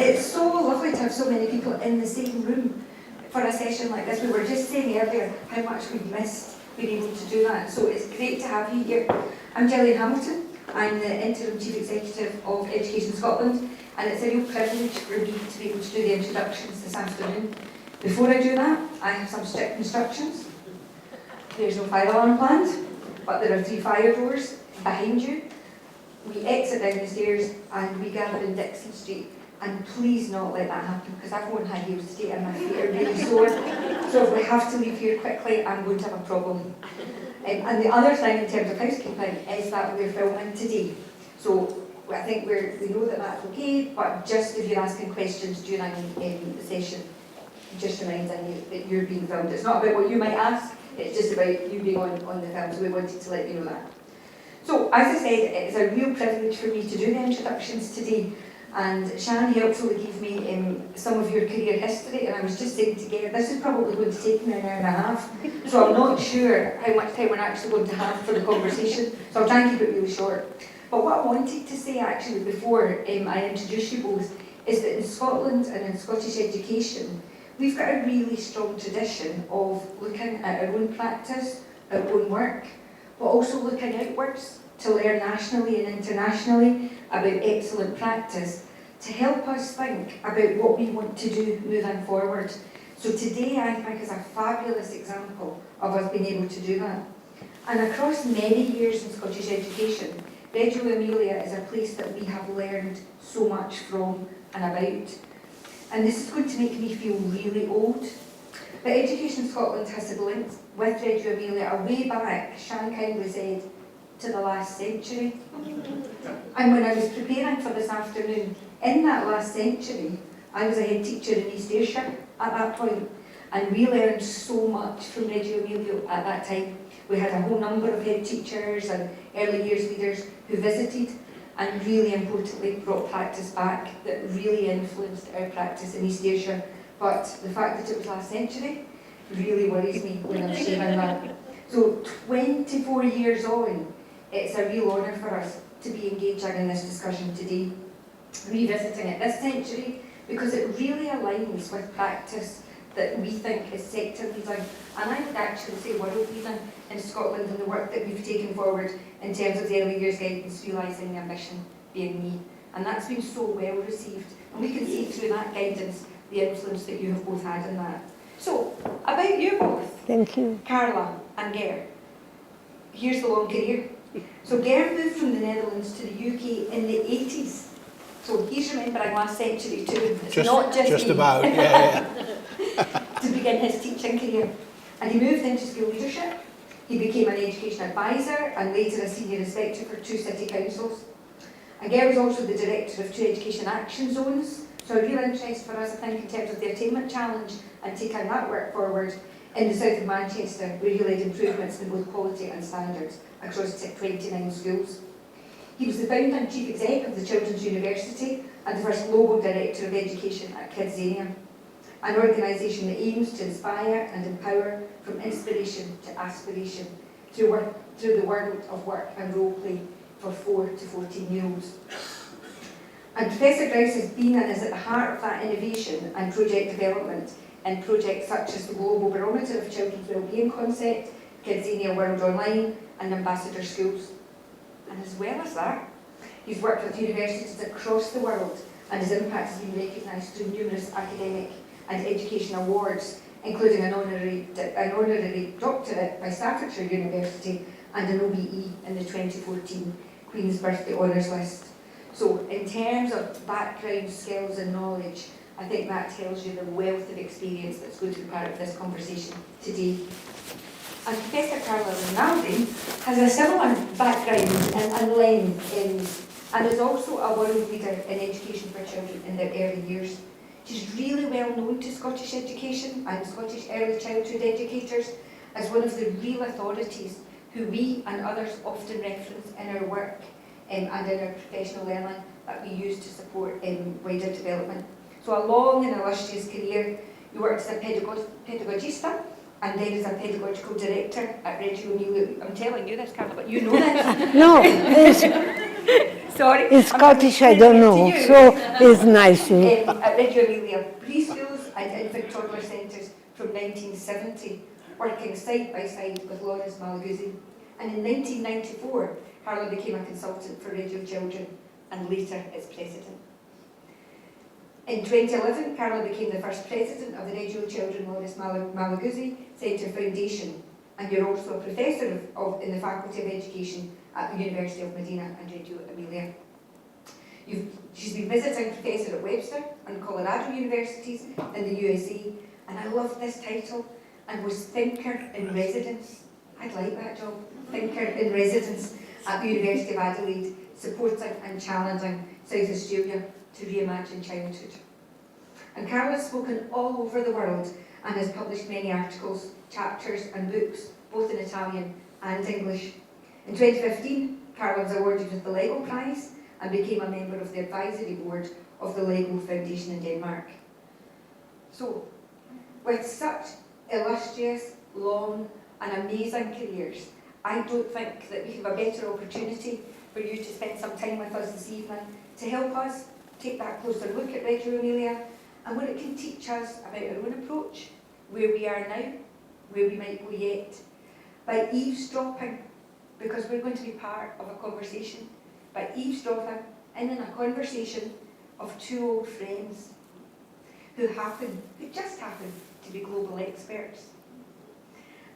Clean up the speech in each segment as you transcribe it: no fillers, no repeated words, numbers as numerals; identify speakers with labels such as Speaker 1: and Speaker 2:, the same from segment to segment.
Speaker 1: it's so lovely to have so many people in the same room for a session like this. We were just saying earlier how much we've missed being able to do that, so it's great to have you here. I'm Gillian Hamilton. I'm the Interim Chief Executive of Education Scotland, and it's a real privilege for me to be able to do the introductions this afternoon. Before I do that, I have some strict instructions. There's no fire alarm planned, but there are 3 fire doors behind you. We exit down the stairs and we gather in Dixon Street. And please not let that happen, because I've worn high heels today and my feet are really sore. So if we have to leave here quickly, I'm going to have a problem. And the other thing in terms of housekeeping is that we're filming today. So I think we know that that's okay, but just if you're asking questions during the session, just reminding you that you're being filmed. It's not about what you might ask, it's just about you being on the film, so we wanted to let you know that. So as I said, it's a real privilege for me to do the introductions today. And Shan helpfully gave me some of your career history, and I was just saying to Ger, this is probably going to take me an hour and a half, so I'm not sure how much time we're actually going to have for the conversation, so I'll try and keep it really short. But what I wanted to say actually before I introduce you both is that in Scotland and in Scottish education, we've got a really strong tradition of looking at our own practice, our own work, but also looking outwards to learn nationally and internationally about excellent practice to help us think about what we want to do moving forward. So today I think is a fabulous example of us being able to do that. And across many years in Scottish education, Reggio Emilia is a place that we have learned so much from and about. And this is going to make me feel really old. But Education Scotland has a link with Reggio Emilia a way back, Shan kindly said, to the last century. And when I was preparing for this afternoon, in that last century, I was a head teacher in East Ayrshire at that point, and we learned so much from Reggio Emilia at that time. We had a whole number of head teachers and early years leaders who visited and really importantly brought practice back that really influenced our practice in East Ayrshire. But the fact that it was last century really worries me when I'm sharing that. So 24 years on, it's a real honour for us to be engaging in this discussion today, revisiting it this century, because it really aligns with practice that we think is sector leading, and I would actually say world leading in Scotland and the work that we've taken forward in terms of the early years guidance, realising the ambition being me. And that's been so well received, and we can see through that guidance the influence that you have both had in that. So, about you both.
Speaker 2: Thank you.
Speaker 1: Carla and Ger. Here's the long career. So Ger moved from the Netherlands to the UK in the 80s. So he's remembering last century too. It's not just me.
Speaker 3: About, yeah.
Speaker 1: To begin his teaching career. And he moved into school leadership. He became an education advisor and later a senior inspector for 2 city councils. And Ger was also the director of 2 education action zones. So a real interest for us, I think, in terms of the attainment challenge and taking that work forward in the south of Manchester, where he led improvements in both quality and standards across 29 schools. He was the founder and chief exec of the Children's University and the first global director of education at Kidzania, an organisation that aims to inspire and empower from inspiration to aspiration through the world of work and role play for 4 to 14-year-olds. And Professor Graus has been and is at the heart of that innovation and project development in projects such as the Global Barometer of Children's Wellbeing Concept, Kidzania World Online and Ambassador Schools. And as well as that, he's worked with universities across the world and his impact has been recognised through numerous academic and education awards, including an honorary doctorate by Staffordshire University and an OBE in the 2014 Queen's Birthday Honours List. So in terms of background, skills and knowledge, I think that tells you the wealth of experience that's going to be part of this conversation today. And Professor Carla Rinaldi has a similar background and lens and is also a world leader in education for children in their early years. She's really well known to Scottish education and Scottish early childhood educators as one of the real authorities who we and others often reference in our work and in our professional learning that we use to support wider development. So a long and illustrious career. You worked as a pedagogista and then as a pedagogical director at Reggio Emilia. I'm telling you this, Carla, but you know this.
Speaker 2: No,
Speaker 1: Sorry.
Speaker 2: It's Scottish, I don't know, so it's nice.
Speaker 1: At Radio Amelia, preschools and infant toddler centres from 1970, working side by side with Lawrence Malaguzzi. And in 1994, Carla became a consultant for Radio Children and later its president. In 2011, Carla became the first president of the Radio Children Lawrence Malaguzzi Centre Foundation, and you're also a professor in the Faculty of Education at the University of Medina and Radio Amelia. She's been visiting professor at Webster and Colorado universities in the USA, and I love this title, and was thinker in residence. I'd like that job, thinker in residence at the University of Adelaide, supporting and challenging South Australia to reimagine childhood. And Carla's spoken all over the world and has published many articles, chapters and books, both in Italian and English. In 2015, Carla was awarded with the Lego Prize and became a member of the advisory board of the Lego Foundation in Denmark. So, with such illustrious, long and amazing careers, I don't think that we have a better opportunity for you to spend some time with us this evening to help us take that closer look at Radio Amelia and what it can teach us about our own approach, where we are now, where we might go yet, by eavesdropping, because we're going to be part of a conversation, by eavesdropping in a conversation of two old friends who just happen to be global experts.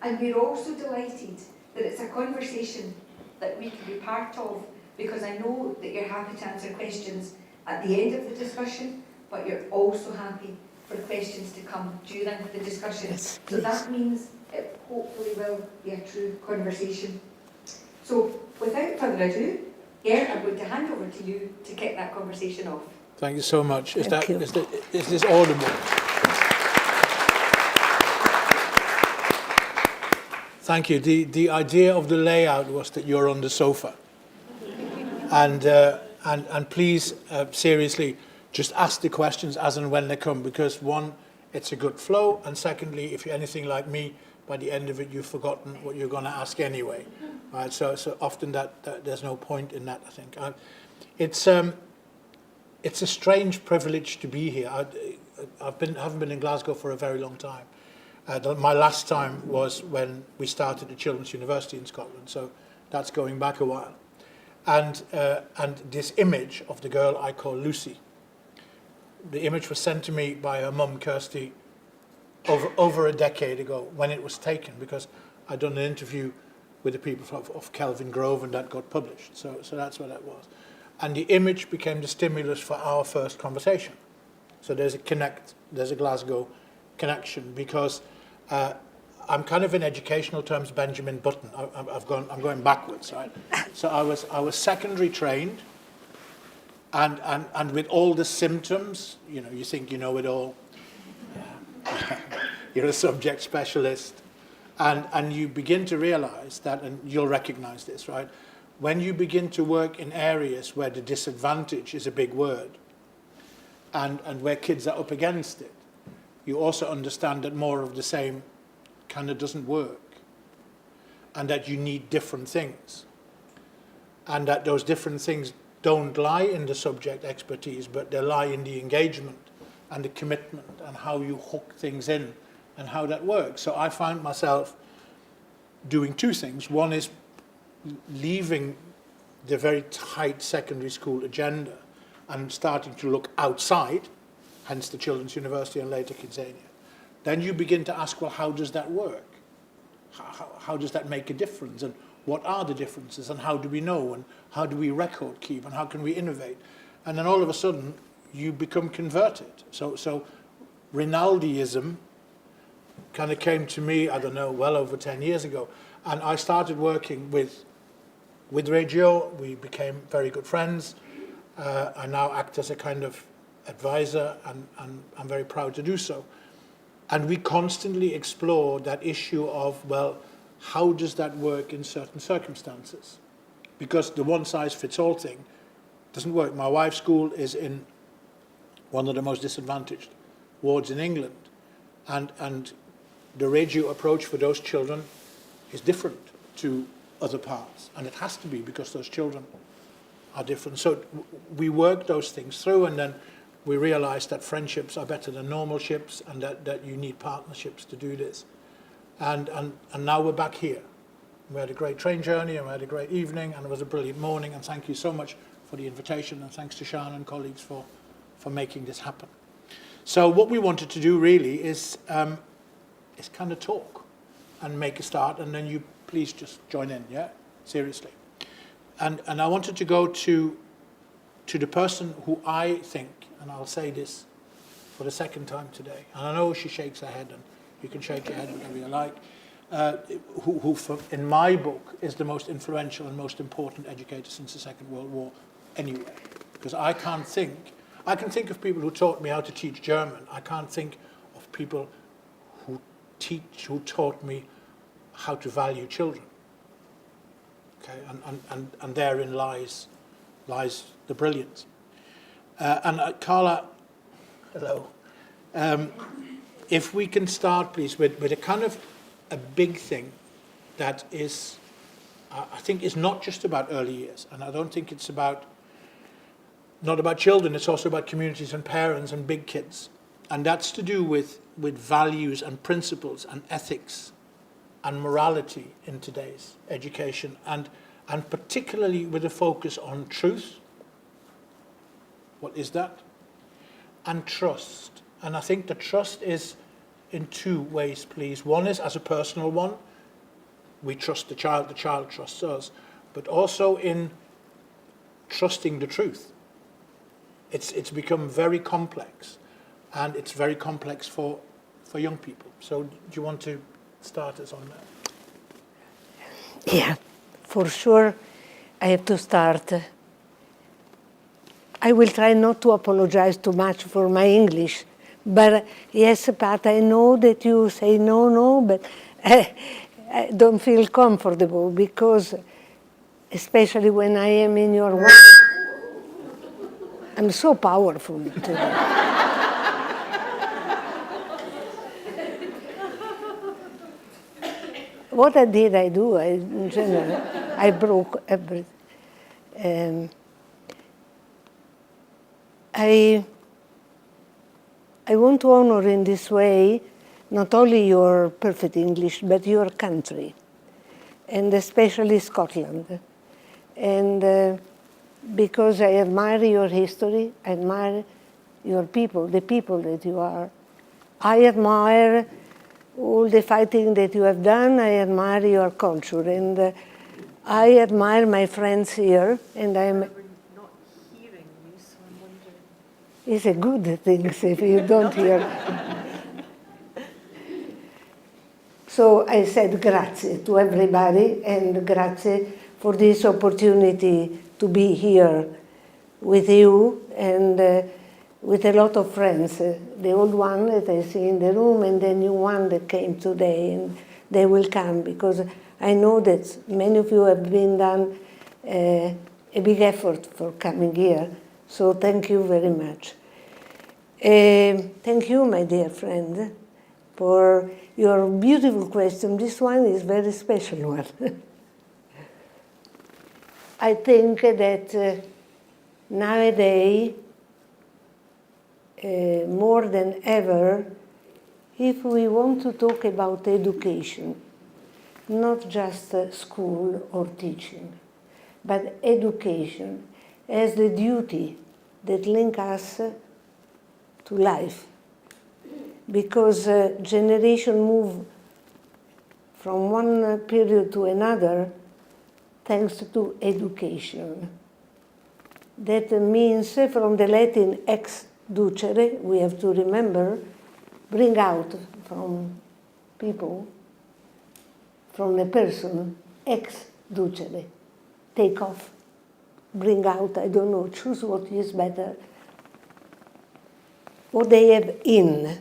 Speaker 1: And we're also delighted that it's a conversation that we can be part of, because I know that you're happy to answer questions at the end of the discussion, but you're also happy for questions to come during the discussion.
Speaker 2: Yes,
Speaker 1: so that means it hopefully will be a true conversation. So without further ado, Ger, I'm going to hand over to you to kick that conversation off.
Speaker 3: Thank you so much. Is this audible? Thank you. The idea of the layout was that you're on the sofa. And please, seriously, just ask the questions as and when they come, because one, it's a good flow, and secondly, if you're anything like me, by the end of it, you've forgotten what you're going to ask anyway. Right? So often that there's no point in that, I think. It's a strange privilege to be here. Haven't been in Glasgow for a very long time. My last time was when we started the Children's University in Scotland, so that's going back a while. And this image of the girl I call Lucy, the image was sent to me by her mum, Kirsty, over a decade ago when it was taken, because I'd done an interview with the people of Kelvin Grove and that got published. So that's what that was. And the image became the stimulus for our first conversation. So there's a Glasgow connection, because I'm kind of in educational terms Benjamin Button. I'm going backwards, right? So I was secondary trained, and with all the symptoms, you think you know it all. You're a subject specialist, and you begin to realize that, and you'll recognize this, right? When you begin to work in areas where the disadvantage is a big word, and where kids are up against it, you also understand that more of the same kind of doesn't work, and that you need different things, and that those different things don't lie in the subject expertise, but they lie in the engagement and the commitment and how you hook things in and how that works. So I found myself doing two things. One is leaving the very tight secondary school agenda and starting to look outside, hence the Children's University and later Kidzania. Then you begin to ask, well, how does that work? How does that make a difference? And what are the differences? And how do we know? And how do we record keep? And how can we innovate? And then all of a sudden, you become converted. So Rinaldiism kind of came to me, I don't know, well over 10 years ago. And I started working with Radio. We became very good friends. I now act as a kind of advisor, and I'm very proud to do so. And we constantly explore that issue of, well, how does that work in certain circumstances? Because the one-size-fits-all thing doesn't work. My wife's school is in one of the most disadvantaged wards in England, and the radio approach for those children is different to other parts, and it has to be, because those children are different. So we work those things through, and then we realize that friendships are better than normal ships, and that you need partnerships to do this. And now we're back here. We had a great train journey, and we had a great evening, and it was a brilliant morning, and thank you so much for the invitation, and thanks to Sean and colleagues for making this happen. So what we wanted to do really is kind of talk and make a start, and then you please just join in, yeah? Seriously. And I wanted to go to the person who I think, and I'll say this for the second time today, and I know she shakes her head, and you can shake your head whatever you like, who in my book is the most influential and most important educator since the Second World War anyway. Because I can think of people who taught me how to teach German. I can't think of people who taught me how to value children. Okay, and therein lies the brilliance. Carla, hello. If we can start, please, with a kind of a big thing that is, I think, is not just about early years, and I don't think it's not about children. It's also about communities and parents and big kids, and that's to do with values and principles and ethics and morality in today's education, and particularly with a focus on truth. What is that? And trust. And I think the trust is in two ways, please. One is as a personal one. We trust the child trusts us. But also in trusting the truth. It's become very complex. And it's very complex for young people. So do you want to start us on that?
Speaker 2: Yeah, for sure I have to start. I will try not to apologize too much for my English, but yes, Pat, I know that you say no, but I don't feel comfortable because, especially when I am in your work, I'm so powerful today. What did I do? In general, I broke everything. I want to honor in this way not only your perfect English, but your country, and especially Scotland. And because I admire your history, I admire your people, the people that you are. I admire all the fighting that you have done. I admire your culture, and I admire my friends here, and I'm. It's a good thing if you don't hear. So I said grazie to everybody, and grazie for this opportunity to be here with you and with a lot of friends. The old one that I see in the room and the new one that came today, and they will come because I know that many of you have been done a big effort for coming here. So thank you very much. Thank you, my dear friend, for your beautiful question. This one is a very special one. I think that nowadays, more than ever, if we want to talk about education, not just school or teaching, but education as the duty that links us to life. Because generation move from one period to another thanks to education. That means from the Latin ex ducere, we have to remember, bring out from people, from a person, ex ducere, take off, bring out, I don't know, choose what is better, what they have in.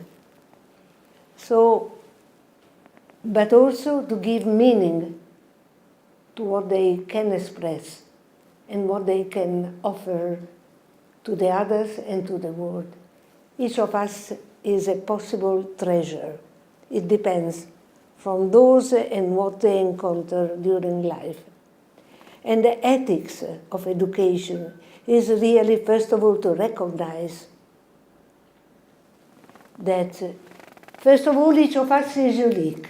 Speaker 2: So, but also to give meaning to what they can express and what they can offer to the others and to the world. Each of us is a possible treasure. It depends from those and what they encounter during life. And the ethics of education is really, first of all, to recognize that, first of all, each of us is unique.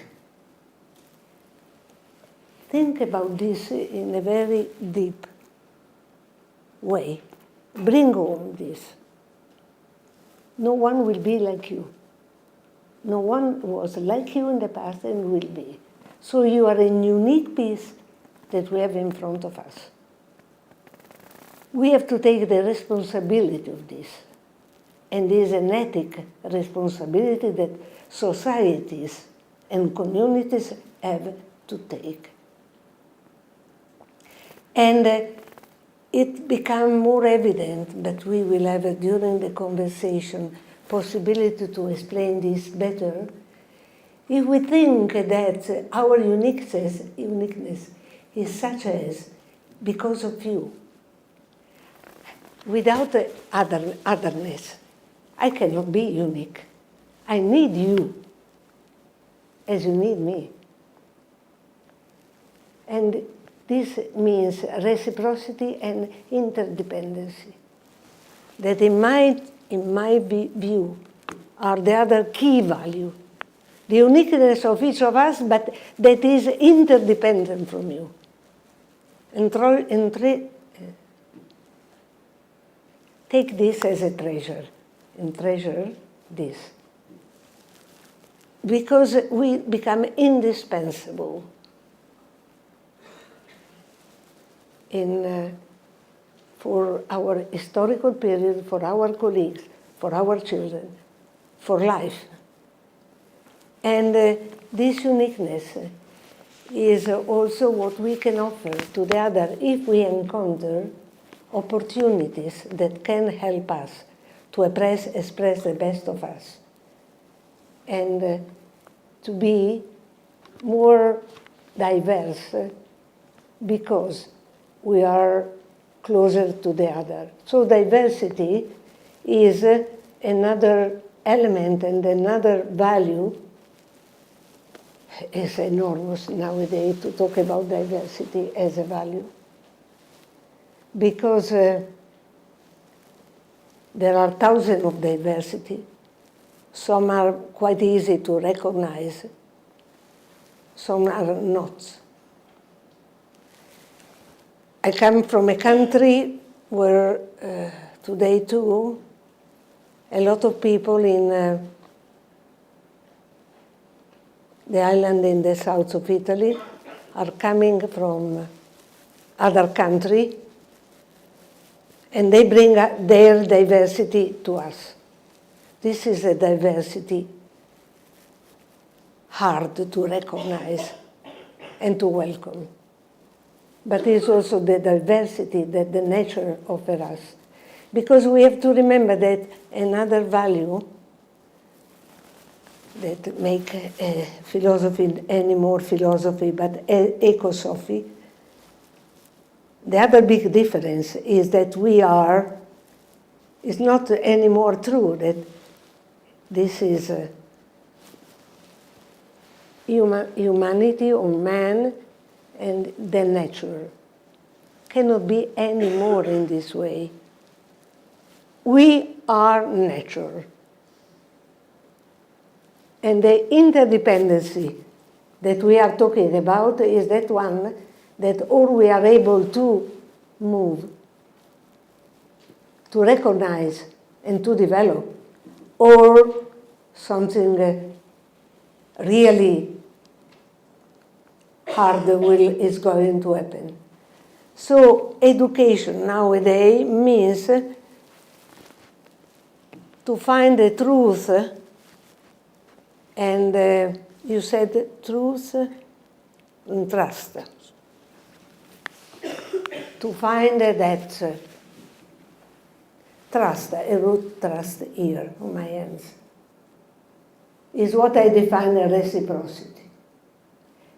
Speaker 2: Think about this in a very deep way. Bring home this. No one will be like you. No one was like you in the past and will be. So you are a unique piece that we have in front of us. We have to take the responsibility of this. And it is an ethic responsibility that societies and communities have to take. And it becomes more evident, but we will have during the conversation possibility to explain this better. If we think that our uniqueness is such as because of you, without otherness, I cannot be unique. I need you as you need me. And this means reciprocity and interdependency. That in my view are the other key value. The uniqueness of each of us, but that is interdependent from you. Take this as a treasure, and treasure this. Because we become indispensable for our historical period, for our colleagues, for our children, for life. And this uniqueness is also what we can offer to the other if we encounter opportunities that can help us to express the best of us and to be more diverse because we are closer to the other. So diversity is another element and another value. It's enormous nowadays to talk about diversity as a value. Because there are thousands of diversity. Some are quite easy to recognize, some are not. I come from a country where today too, a lot of people in the island in the south of Italy are coming from other countries, and they bring their diversity to us. This is a diversity hard to recognize and to welcome. But it's also the diversity that the nature offers us. Because we have to remember that another value that make philosophy any more philosophy, but ecosophy, the other big difference is that it's not anymore true that this is humanity or man and the nature. Cannot be any more in this way. We are nature. And the interdependency that we are talking about is that one that or we are able to move, to recognize and to develop, or something really hard is going to happen. So education nowadays means to find the truth, and you said truth and trust. To find that trust, a root trust here on my hands, is what I define as reciprocity.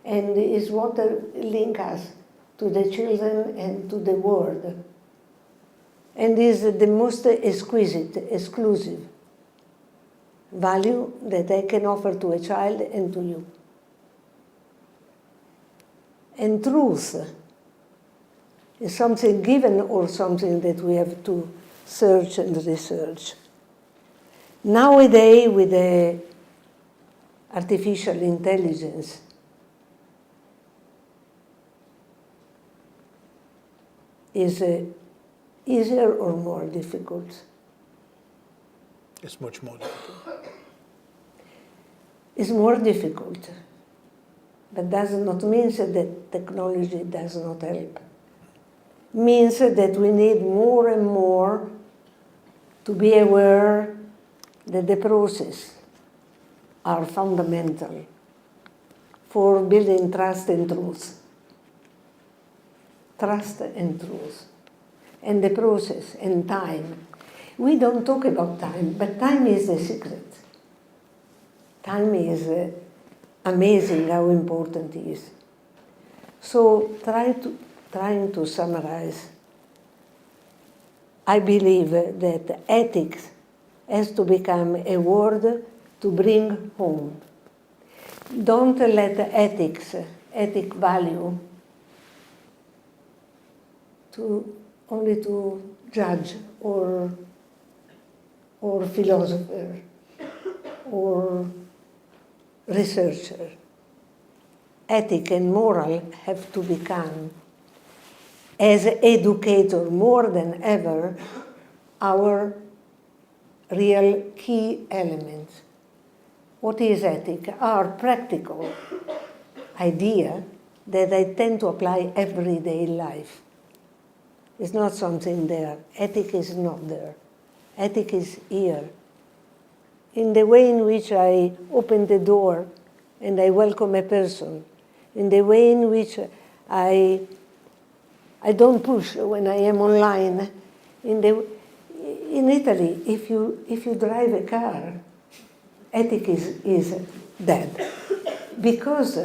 Speaker 2: And is what links us to the children and to the world. And is the most exquisite, exclusive value that I can offer to a child and to you. And truth Is something given or something that we have to search and research. Nowadays, with the artificial intelligence, is easier or more difficult?
Speaker 3: It's much more difficult.
Speaker 2: It's more difficult, but does not mean that technology does not help. Means that we need more and more to be aware that the process are fundamental for building trust and truth. Trust and truth. And the process and time. We don't talk about time, but time is the secret. Time is amazing how important it is. So trying to summarize, I believe that ethics has to become a word to bring home. Don't let ethic value, only to judge or philosopher or researcher. Ethic and moral have to become, as educator more than ever, our real key elements. What is ethic? Are practical idea that I tend to apply everyday life. It's not something there. Ethic is not there. Ethic is here. In the way in which I open the door and I welcome a person, in the way in which I don't push when I am online. In Italy, if you drive a car, ethic is dead. Because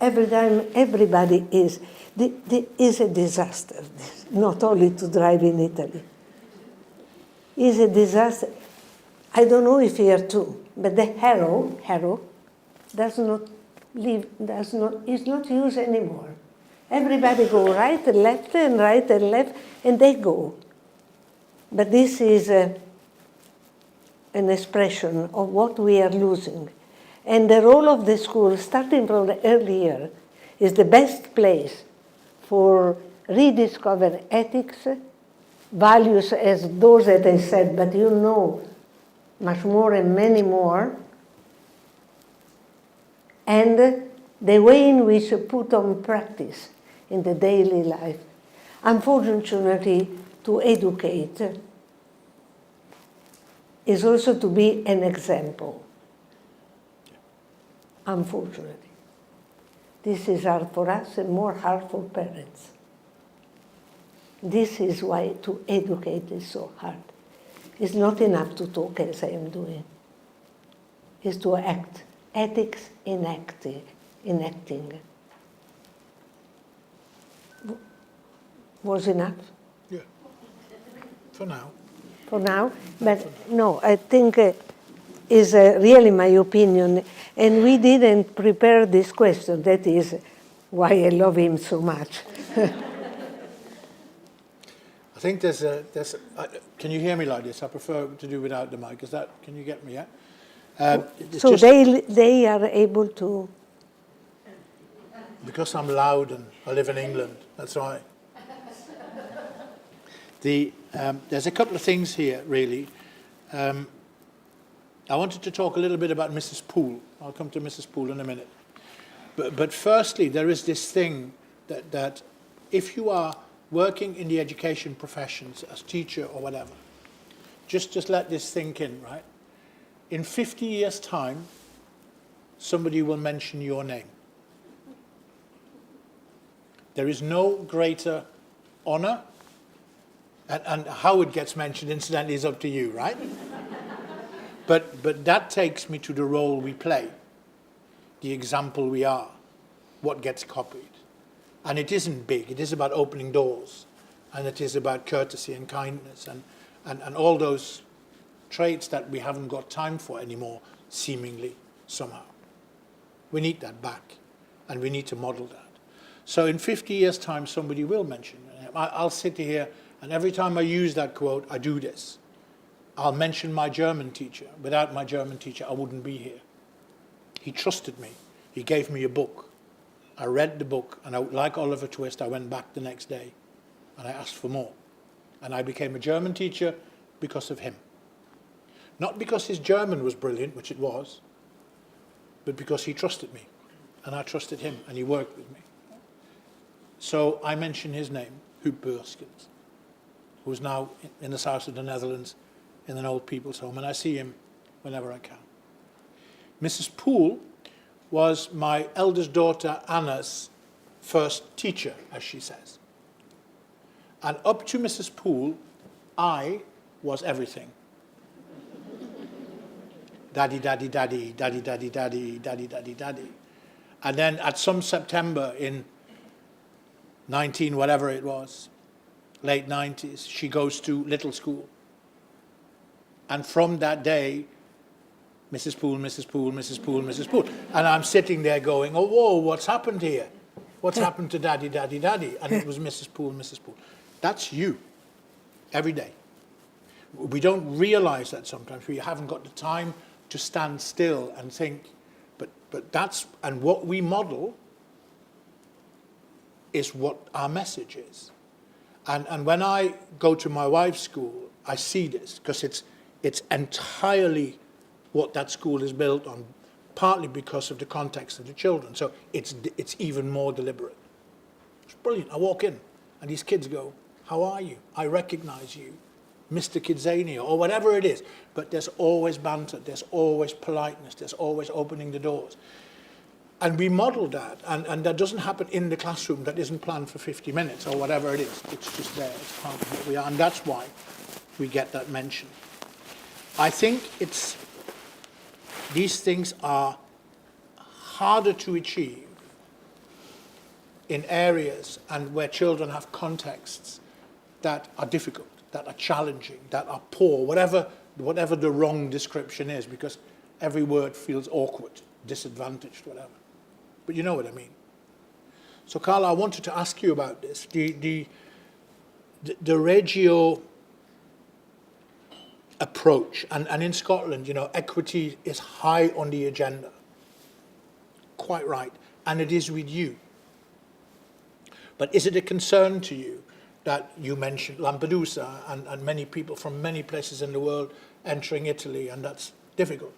Speaker 2: every time everybody is a disaster, not only to drive in Italy. Is a disaster. I don't know if here too, but the arrow is not used anymore. Everybody go right and left, and they go. But this is an expression of what we are losing. And the role of the school, starting from the early year, is the best place for rediscover ethics, values as those that I said, but you know much more and many more, and the way in which you put on practice in the daily life. Unfortunately, to educate is also to be an example. Unfortunately. This is hard for us and more hard for parents. This is why to educate is so hard. It's not enough to talk as I am doing. It's to act. Ethics in acting. Was enough?
Speaker 3: Yeah. For now.
Speaker 2: For now? But no, I think is really my opinion. And we didn't prepare this question. That is why I love him so much.
Speaker 3: I think can you hear me like this? I prefer to do without the mic. Can you get me, yeah?
Speaker 2: So they are able to...
Speaker 3: Because I'm loud and I live in England, that's right. There's a couple of things here, really. I wanted to talk a little bit about Mrs. Poole. I'll come to Mrs. Poole in a minute. But firstly, there is this thing that if you are working in the education professions as teacher or whatever, just let this sink in, right? In 50 years' time, somebody will mention your name. There is no greater honor, and how it gets mentioned, incidentally, is up to you, right? But that takes me to the role we play, the example we are, what gets copied. And it isn't big. It is about opening doors, and it is about courtesy and kindness and all those traits that we haven't got time for anymore, seemingly, somehow. We need that back, and we need to model that. So in 50 years' time, somebody will mention I'll sit here, and every time I use that quote, I do this. I'll mention my German teacher. Without my German teacher, I wouldn't be here. He trusted me. He gave me a book. I read the book, and like Oliver Twist, I went back the next day, and I asked for more. And I became a German teacher because of him. Not because his German was brilliant, which it was, but because he trusted me, and I trusted him, and he worked with me. So I mention his name, Huub Burskens, who's now in the south of the Netherlands in an old people's home, and I see him whenever I can. Mrs. Poole was my eldest daughter Anna's first teacher, as she says. And up to Mrs. Poole, I was everything. Daddy, daddy, daddy, daddy, daddy, daddy, daddy, daddy, daddy. And then at some September in 19, whatever it was, late 90s, she goes to little school. And from that day, Mrs. Poole, Mrs. Poole, Mrs. Poole, Mrs. Poole. And I'm sitting there going, oh, whoa, what's happened here? What's happened to daddy, daddy, daddy? And it was Mrs. Poole, Mrs. Poole. That's you, every day. We don't realize that sometimes. We haven't got the time to stand still and think, but that's, and what we model is what our message is. And when I go to my wife's school, I see this, because it's entirely what that school is built on, partly because of the context of the children. So it's even more deliberate. It's brilliant. I walk in, and these kids go, how are you? I recognize you, Mr. Kidzania, or whatever it is. But there's always banter, there's always politeness, there's always opening the doors. And we model that, and that doesn't happen in the classroom. That isn't planned for 50 minutes or whatever it is. It's just there, it's part of what we are, and that's why we get that mention. I think these things are harder to achieve in areas and where children have contexts that are difficult, that are challenging, that are poor, whatever the wrong description is, because every word feels awkward, disadvantaged, whatever. But you know what I mean. So, Carla, I wanted to ask you about this. The Reggio approach, and in Scotland, equity is high on the agenda. Quite right. And it is with you. But is it a concern to you that you mentioned Lampedusa and many people from many places in the world entering Italy, and that's difficult?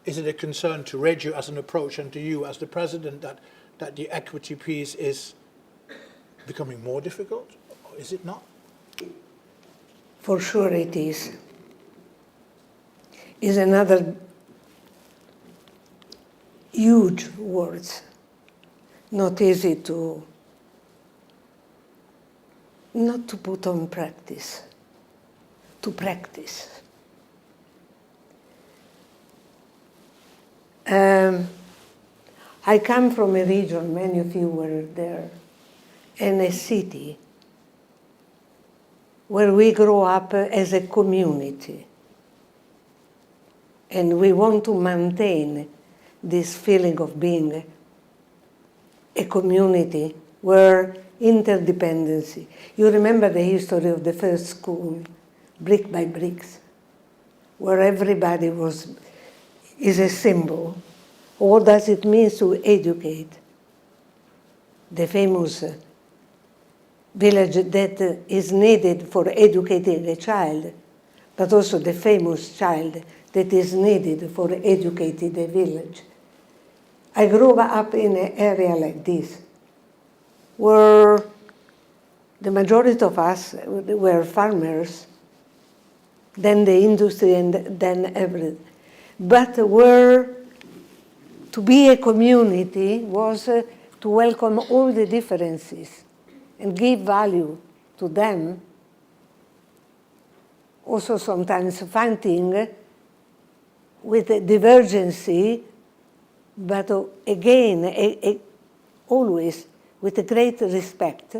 Speaker 3: Is it a concern to Reggio as an approach and to you as the president that the equity piece is becoming more difficult? Or is it not?
Speaker 2: For sure it is. Is another huge words, not easy to, not to put on practice, to practice. I come from a region, many of you were there, in a city where we grow up as a community. And we want to maintain this feeling of being a community where interdependency. You remember the history of the first school, brick by bricks, where everybody is a symbol. What does it mean to educate? The famous village that is needed for educating a child, but also the famous child that is needed for educating the village. I grew up in an area like this, where the majority of us were farmers, then the industry, and then everything. But where to be a community was to welcome all the differences and give value to them. Also sometimes fighting with a divergency, but again, always with a great respect,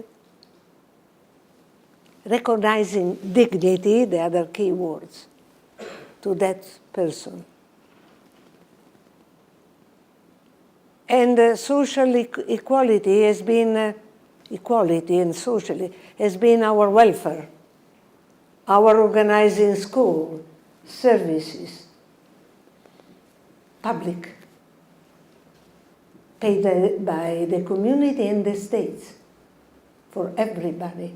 Speaker 2: recognizing dignity, the other key words, to that person. And social equality has been equality and socially has been our welfare, our organizing school, services, public, paid by the community and the states, for everybody.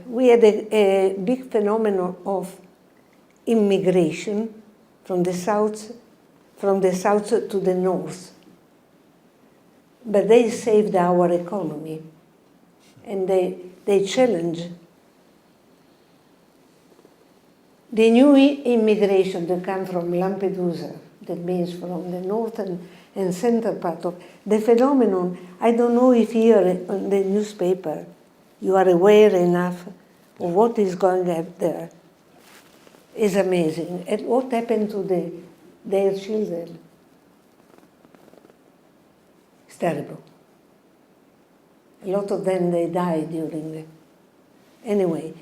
Speaker 2: We had a big phenomenon of immigration from the south to the north. But they saved our economy, and they challenged the new immigration that come from Lampedusa, that means from the northern and central part of the phenomenon. I don't know if here on the newspaper you are aware enough of what is going on there. It's amazing. And what happened to their children? It's terrible. A lot of them, they died during the... Anyway,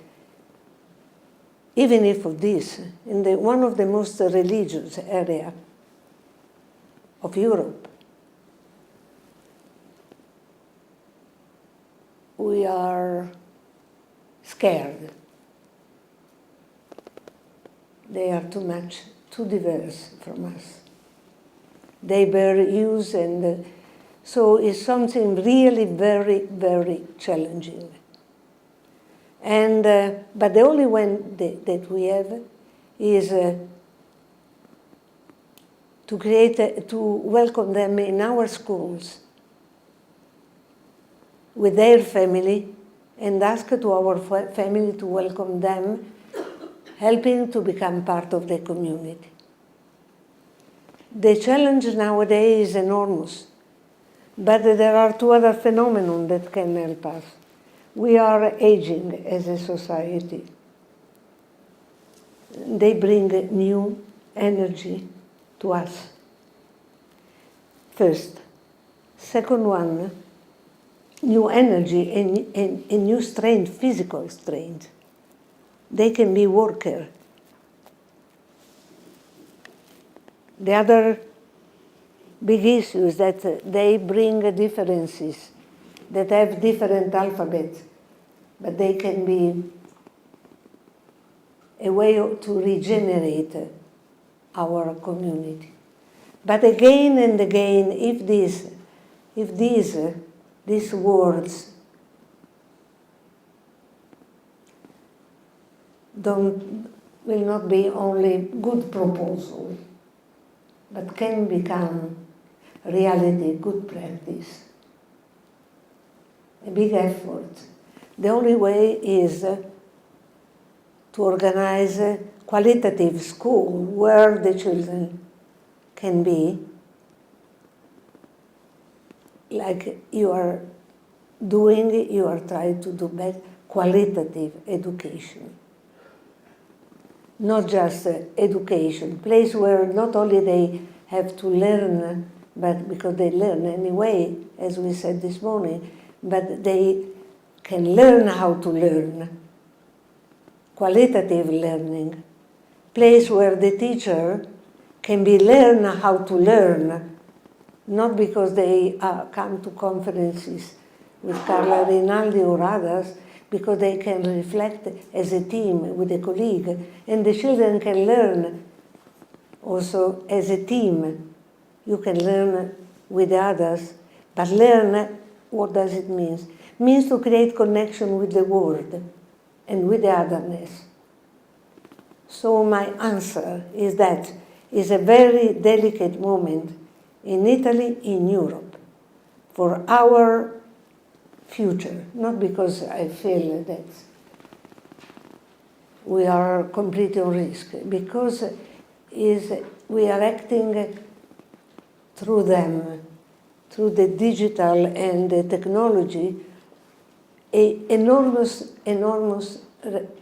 Speaker 2: even if of this, in one of the most religious area of Europe, we are scared. They are too much, too diverse from us. They bear use, and so it's something really very, very challenging. And but the only one that we have is to welcome them in our schools with their family, and ask to our family to welcome them, helping to become part of the community. The challenge nowadays is enormous, but there are two other phenomena that can help us. We are aging as a society. They bring new energy to us. First. Second one, new energy and new strength, physical strength. They can be worker. The other big issue is that they bring differences, that have different alphabets, but they can be a way to regenerate our community. But again and again, if these words will not be only good proposal, but can become reality, good practice, a big effort. The only way is to organize a qualitative school where the children can be, like you are doing, you are trying to do better, qualitative education. Not just education, place where not only they have to learn, but because they learn anyway, as we said this morning, but they can learn how to learn. Qualitative learning. Place where the teacher can be learn how to learn, not because they come to conferences with Carla, Rinaldi or others, because they can reflect as a team with a colleague, and the children can learn also as a team. You can learn with others, but learn, what does it mean? It means to create connection with the world and with the otherness. So my answer is that it's a very delicate moment in Italy, in Europe, for our future, not because I feel that we are completely on risk, because we are acting through them, through the digital and the technology, an enormous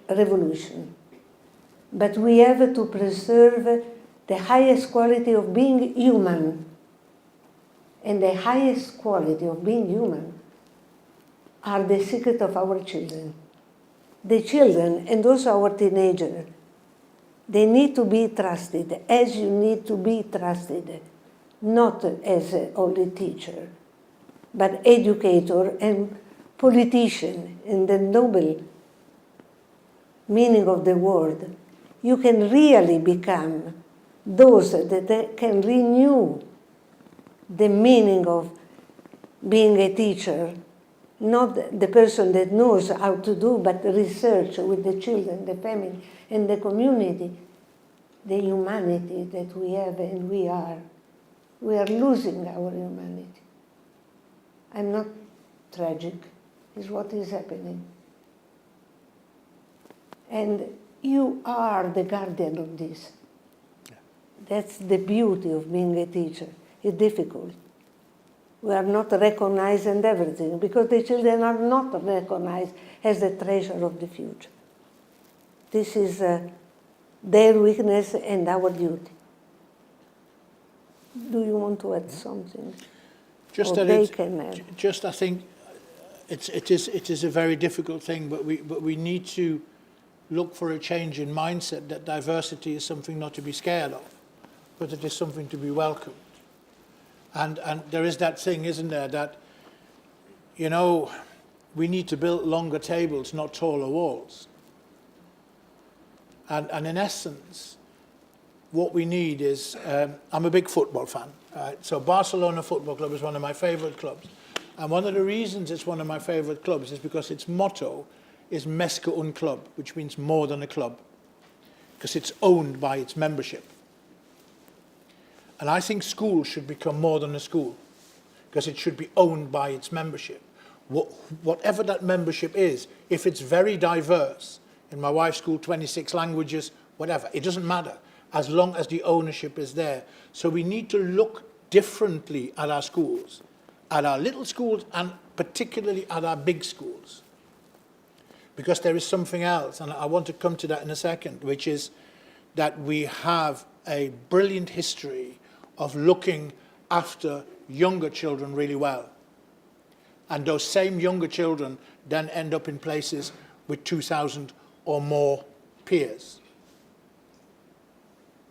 Speaker 2: revolution. But we have to preserve the highest quality of being human. And the highest quality of being human are the secret of our children. The children, and also our teenagers, they need to be trusted, as you need to be trusted. not as only teacher, but educator and politician in the noble meaning of the word, you can really become those that can renew the meaning of being a teacher, not the person that knows how to do, but research with the children, the family, and the community, the humanity that we have and we are. We are losing our humanity. I'm not tragic, it's what is happening. And you are the guardian of this.
Speaker 3: Yeah.
Speaker 2: That's the beauty of being a teacher. It's difficult. We are not recognized and everything, because the children are not recognized as the treasure of the future. This is their weakness and our duty. Do you want to add something?
Speaker 3: Just
Speaker 2: Or
Speaker 3: that
Speaker 2: they
Speaker 3: it's,
Speaker 2: can add.
Speaker 3: just I think it is a very difficult thing, but we need to look for a change in mindset that diversity is something not to be scared of, but it is something to be welcomed. And there is that thing, isn't there, that, you know, we need to build longer tables, not taller walls. And in essence, what we need is, I'm a big football fan, right? So Barcelona Football Club is one of my favorite clubs. And one of the reasons it's one of my favorite clubs is because its motto is Més que un club, which means more than a club, because it's owned by its membership. And I think schools should become more than a school, because it should be owned by its membership. Whatever that membership is, if it's very diverse, in my wife's school, 26 languages, whatever, it doesn't matter, as long as the ownership is there. So we need to look differently at our schools, at our little schools, and particularly at our big schools. Because there is something else, and I want to come to that in a second, which is that we have a brilliant history of looking after younger children really well. And those same younger children then end up in places with 2,000 or more peers.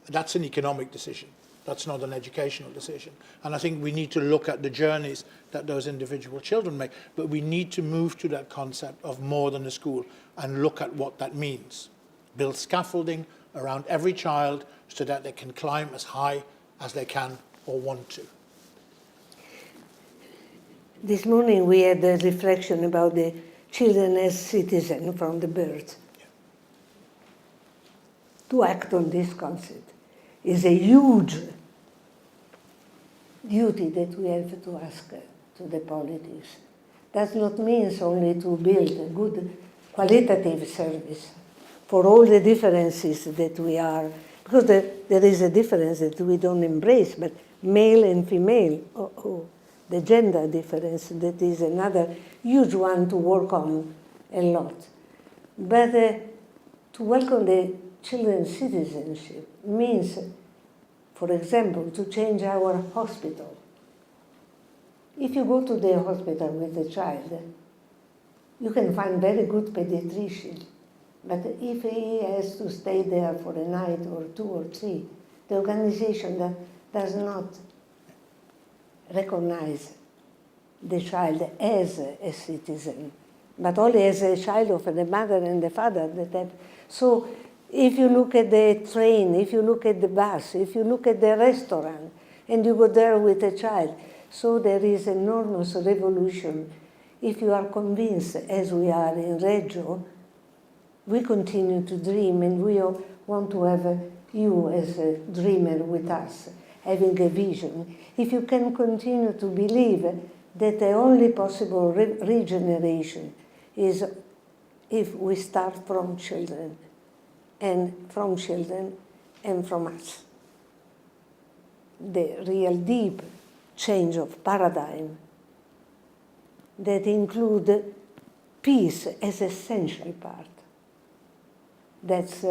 Speaker 3: That's an economic decision. That's not an educational decision. And I think we need to look at the journeys that those individual children make. But we need to move to that concept of more than a school and look at what that means. Build scaffolding around every child so that they can climb as high as they can or want to.
Speaker 2: This morning we had a reflection about the children as citizens from the birth.
Speaker 3: Yeah.
Speaker 2: To act on this concept is a huge duty that we have to ask to the politics. Does not mean only to build a good qualitative service for all the differences that we are, because there is a difference that we don't embrace, but male and female, the gender difference, that is another huge one to work on a lot. But to welcome the children's citizenship means, for example, to change our hospital. If you go to the hospital with a child, you can find very good pediatrician, but if he has to stay there for a night or 2 or 3, the organization that does not recognize the child as a citizen, but only as a child of the mother and the father that have. So if you look at the train, if you look at the bus, if you look at the restaurant, and you go there with a child, so there is enormous revolution. If you are convinced, as we are in Reggio, we continue to dream, and we want to have you as a dreamer with us, having a vision. If you can continue to believe that the only possible regeneration is if we start from children and from us. The real deep change of paradigm that include peace as essential part. That's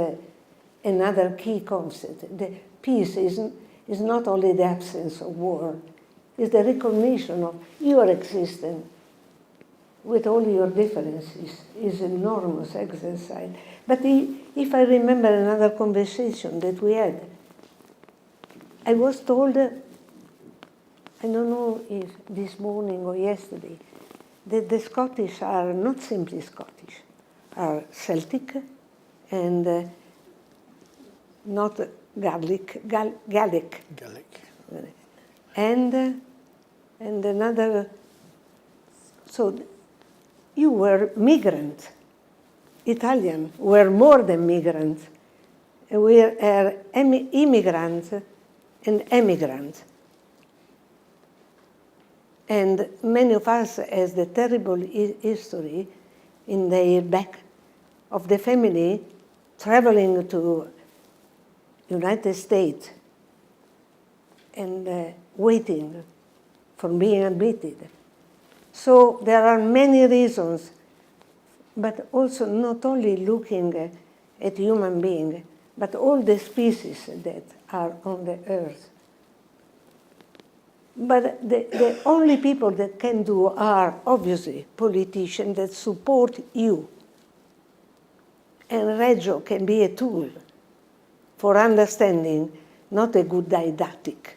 Speaker 2: another key concept. The peace is not only the absence of war, it's the recognition of your existence with all your differences is enormous exercise. But if I remember another conversation that we had, I was told I don't know if this morning or yesterday, that the Scottish are not simply Scottish, are Celtic and not Gaelic, Gaelic.
Speaker 3: Gaelic.
Speaker 2: And another, so you were migrant. Italian were more than migrants. We are immigrants and emigrants. And many of us has the terrible history in the back of the family traveling to United States and waiting for being admitted. So there are many reasons, but also not only looking at human beings, but all the species that are on the earth. But the only people that can do are obviously politicians that support you. And Reggio can be a tool for understanding, not a good didactic,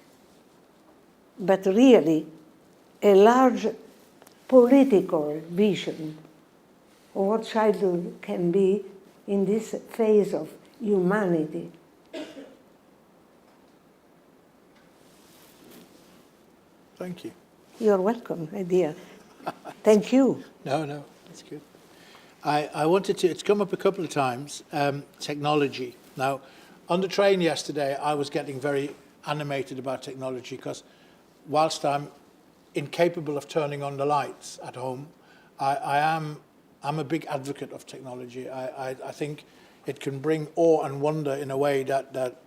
Speaker 2: but really a large political vision of what childhood can be in this phase of humanity.
Speaker 3: Thank you.
Speaker 2: You're welcome, my dear. Thank you.
Speaker 3: No, that's good. I wanted to, it's come up a couple of times, technology. Now, on the train yesterday, I was getting very animated about technology because whilst I'm incapable of turning on the lights at home, I'm a big advocate of technology. I think it can bring awe and wonder in a way that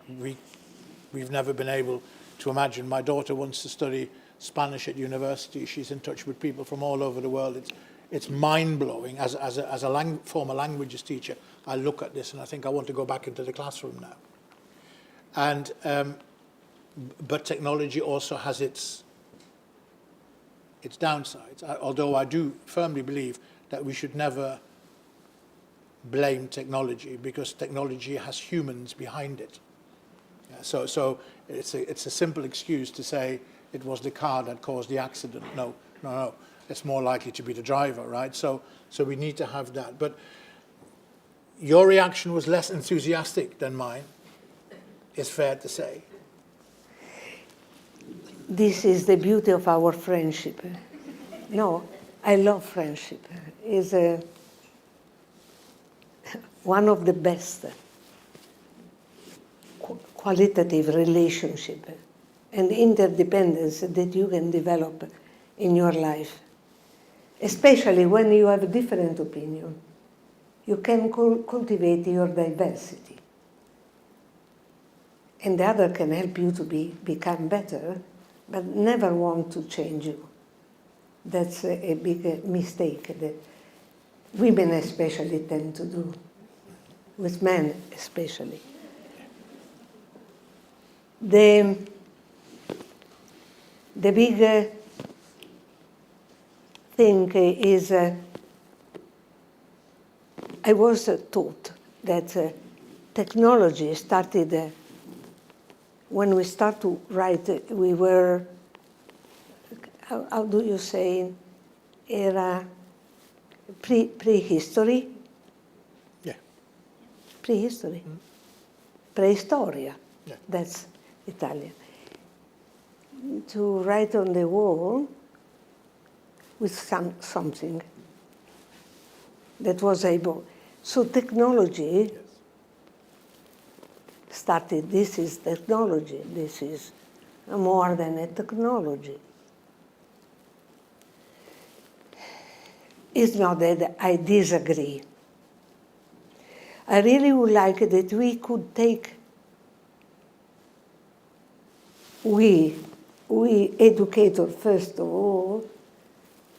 Speaker 3: we've never been able to imagine. My daughter wants to study Spanish at university. She's in touch with people from all over the world. It's mind-blowing. As a former languages teacher, I look at this and I think I want to go back into the classroom now. And but technology also has its downsides. Although I do firmly believe that we should never blame technology because technology has humans behind it. Yeah, so it's a simple excuse to say it was the car that caused the accident. No. It's more likely to be the driver, right? So we need to have that. But your reaction was less enthusiastic than mine, it's fair to say.
Speaker 2: This is the beauty of our friendship. No, I love friendship. It's one of the best qualitative relationship and interdependence that you can develop in your life, especially when you have a different opinion. You can cultivate your diversity. And the other can help you to become better, but never want to change you. That's a big mistake that women especially tend to do, with men especially. The big thing is, I was taught that technology started when we start to write. We were, how do you say, era prehistory?
Speaker 3: Yeah.
Speaker 2: Prehistory? Preistoria.
Speaker 3: Yeah.
Speaker 2: That's Italian. To write on the wall with something that was able. So technology started. This is technology. This is more than a technology. It's not that I disagree. I really would like that we could take, we educators first of all,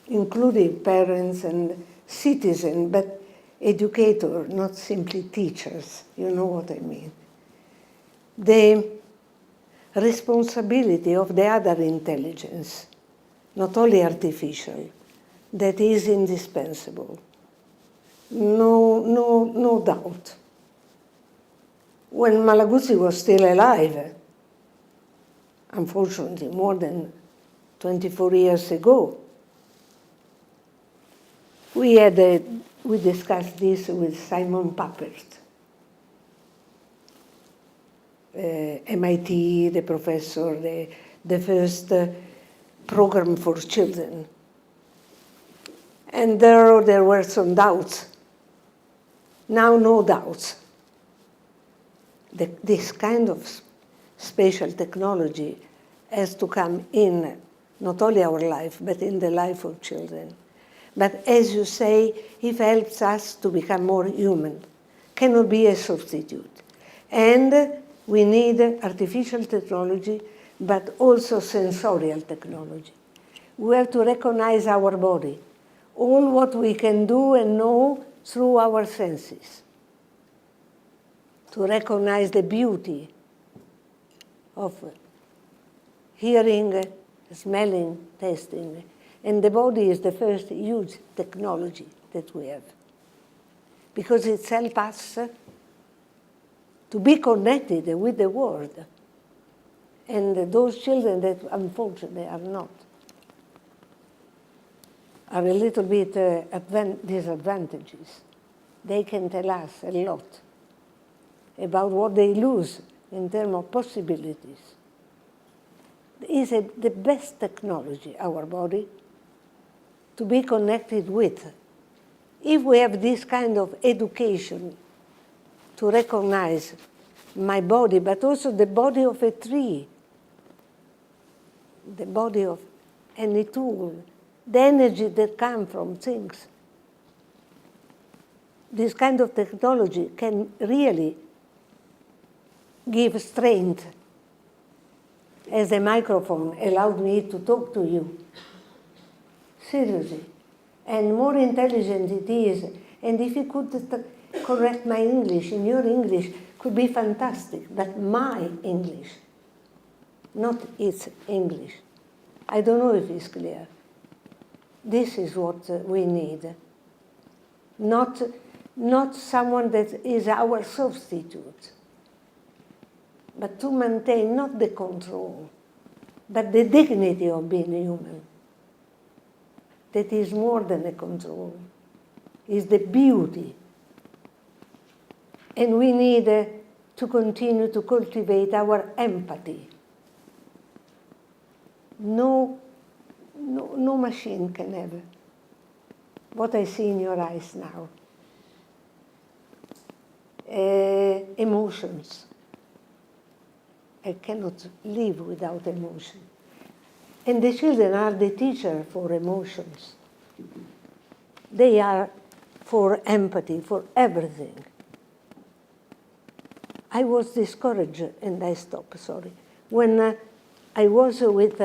Speaker 2: including parents and citizens, but educators, not simply teachers, you know what I mean. The responsibility of the other intelligence, not only artificial, that is indispensable. No doubt. When Malaguzzi was still alive, unfortunately more than 24 years ago. We discussed this with Simon Papert, MIT, the professor, the first program for children. And there were some doubts. Now no doubts. This kind of spatial technology has to come in not only our life, but in the life of children. But as you say, it helps us to become more human. Cannot be a substitute. And we need artificial technology, but also sensorial technology. We have to recognize our body, all what we can do and know through our senses, to recognize the beauty of hearing, smelling, tasting. And the body is the first huge technology that we have, because it helps us to be connected with the world. And those children that unfortunately are not, are a little bit disadvantages. They can tell us a lot about what they lose in terms of possibilities. It's the best technology, our body, to be connected with. If we have this kind of education to recognize my body, but also the body of a tree, the body of any tool, the energy that comes from things. This kind of technology can really give strength. As a microphone allowed me to talk to you. Seriously. And more intelligent it is. And if you could correct my English, in your English, could be fantastic. But my English, not its English. I don't know if it's clear. This is what we need. Not someone that is our substitute, but to maintain not the control, but the dignity of being human. That is more than a control, is the beauty. And we need to continue to cultivate our empathy. No machine can have what I see in your eyes now. Emotions. I cannot live without emotion. And the children are the teacher for emotions. They are for empathy, for everything. I was discouraged, and I stopped, sorry. When I was with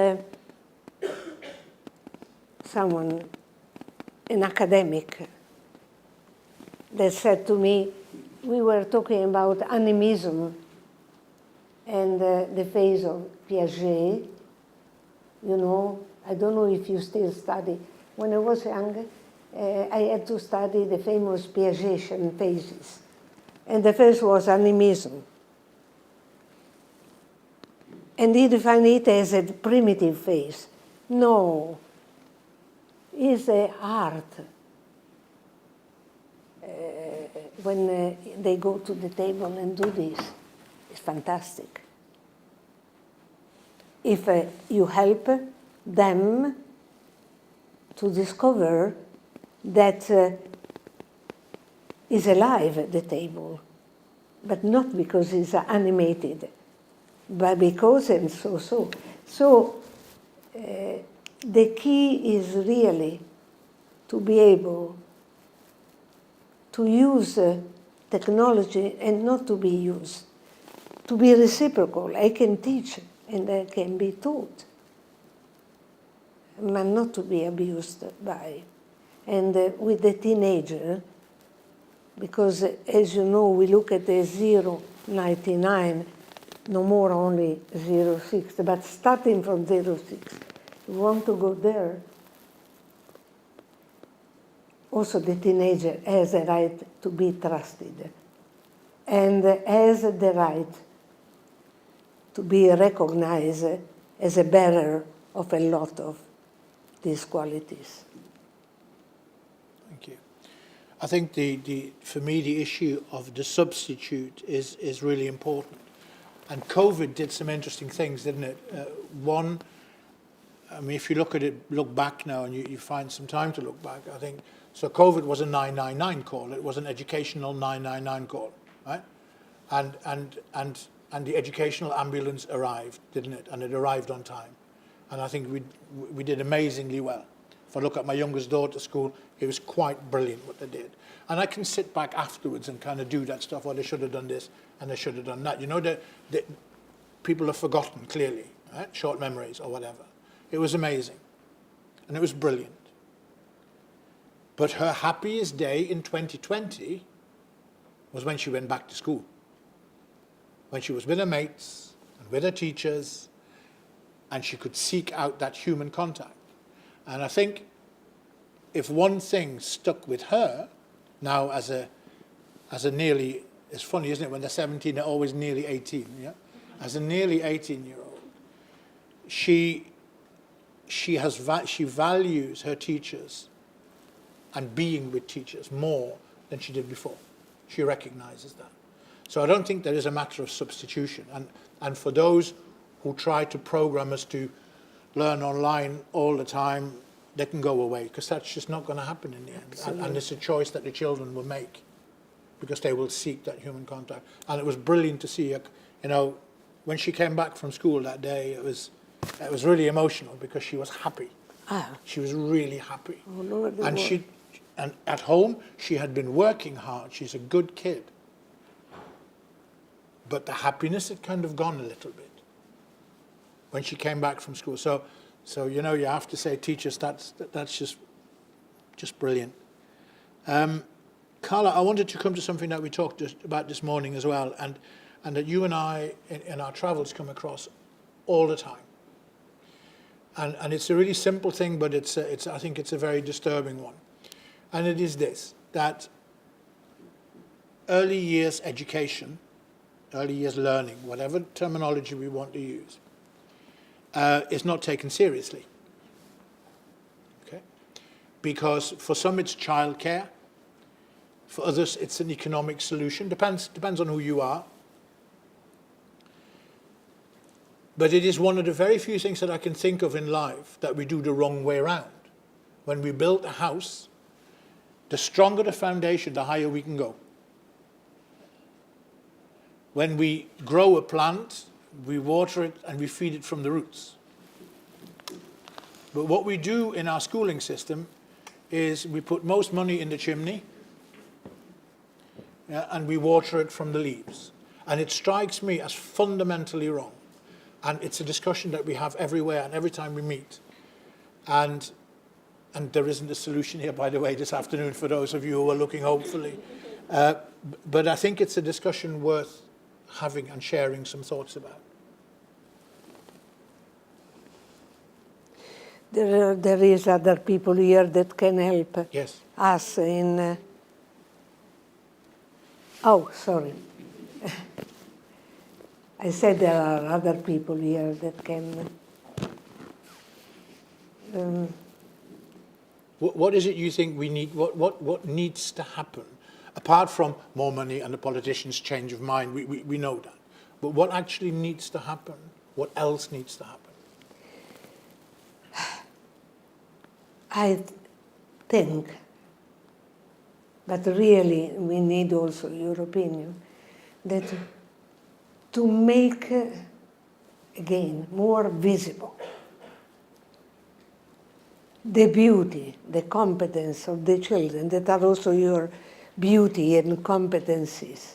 Speaker 2: someone, an academic, that said to me, we were talking about animism and the phase of Piaget. You know, I don't know if you still study. When I was young, I had to study the famous Piagetian phases. And the first was animism. And he defined it as a primitive phase. No, it's the art. When they go to the table and do this, it's fantastic. If you help them to discover that is alive at the table, but not because it's animated, but because and so. So the key is really to be able to use technology and not to be used, to be reciprocal. I can teach and I can be taught, but not to be abused by. And with the teenager, because as you know, we look at the 0.99, no more only 0.6, but starting from 0.6, we want to go there. Also, the teenager has a right to be trusted and has the right to be recognized as a bearer of a lot of these qualities.
Speaker 3: Thank you. I think for me the issue of the substitute is really important. And COVID did some interesting things, didn't it? One, I mean, if you look back now and you find some time to look back, I think, so COVID was a 999 call. It was an educational 999 call, right? And the educational ambulance arrived, didn't it? And it arrived on time. And I think we did amazingly well. If I look at my youngest daughter's school, it was quite brilliant what they did. And I can sit back afterwards and kind of do that stuff, or they should have done this and they should have done that. You know, that people have forgotten clearly, right? Short memories or whatever. It was amazing. And it was brilliant. But her happiest day in 2020 was when she went back to school. When she was with her mates and with her teachers, and she could seek out that human contact. And I think if one thing stuck with her, now as a nearly, it's funny, isn't it, when they're 17, they're always nearly 18, yeah? As a nearly 18-year-old, she values her teachers and being with teachers more than she did before. She recognizes that. So I don't think there is a matter of substitution. And for those who try to program us to learn online all the time, they can go away, because that's just not going to happen in the end. And it's a choice that the children will make, because they will seek that human contact. And it was brilliant to see her, you know, when she came back from school that day, it was really emotional, because she was happy. She was really happy.
Speaker 2: Oh, Lord,
Speaker 3: and at home, she had been working hard. She's a good kid. But the happiness had kind of gone a little bit when she came back from school. So you know, you have to say, teachers, that's just brilliant. Carla, I wanted to come to something that we talked about this morning as well, and that you and I, in our travels, come across all the time. And it's a really simple thing, but I think it's a very disturbing one. And it is this, that early years education, early years learning, whatever terminology we want to use, is not taken seriously. Okay? Because for some it's childcare, for others it's an economic solution, depends on who you are. But it is one of the very few things that I can think of in life that we do the wrong way around. When we build a house, the stronger the foundation, the higher we can go. When we grow a plant, we water it and we feed it from the roots. But what we do in our schooling system is we put most money in the chimney, and we water it from the leaves. And it strikes me as fundamentally wrong. And it's a discussion that we have everywhere and every time we meet. And there isn't a solution here, by the way, this afternoon for those of you who are looking hopefully. But I think it's a discussion worth having and sharing some thoughts about.
Speaker 2: There is other people here that can help
Speaker 3: Yes.
Speaker 2: us in... Oh, sorry. I said there are other people here that can...
Speaker 3: What is it you think we need, what needs to happen? Apart from more money and the politicians' change of mind, we know that. But what actually needs to happen? What else needs to happen?
Speaker 2: I think, but really we need also your opinion, that to make, again, more visible the beauty, the competence of the children, that are also your beauty and competencies.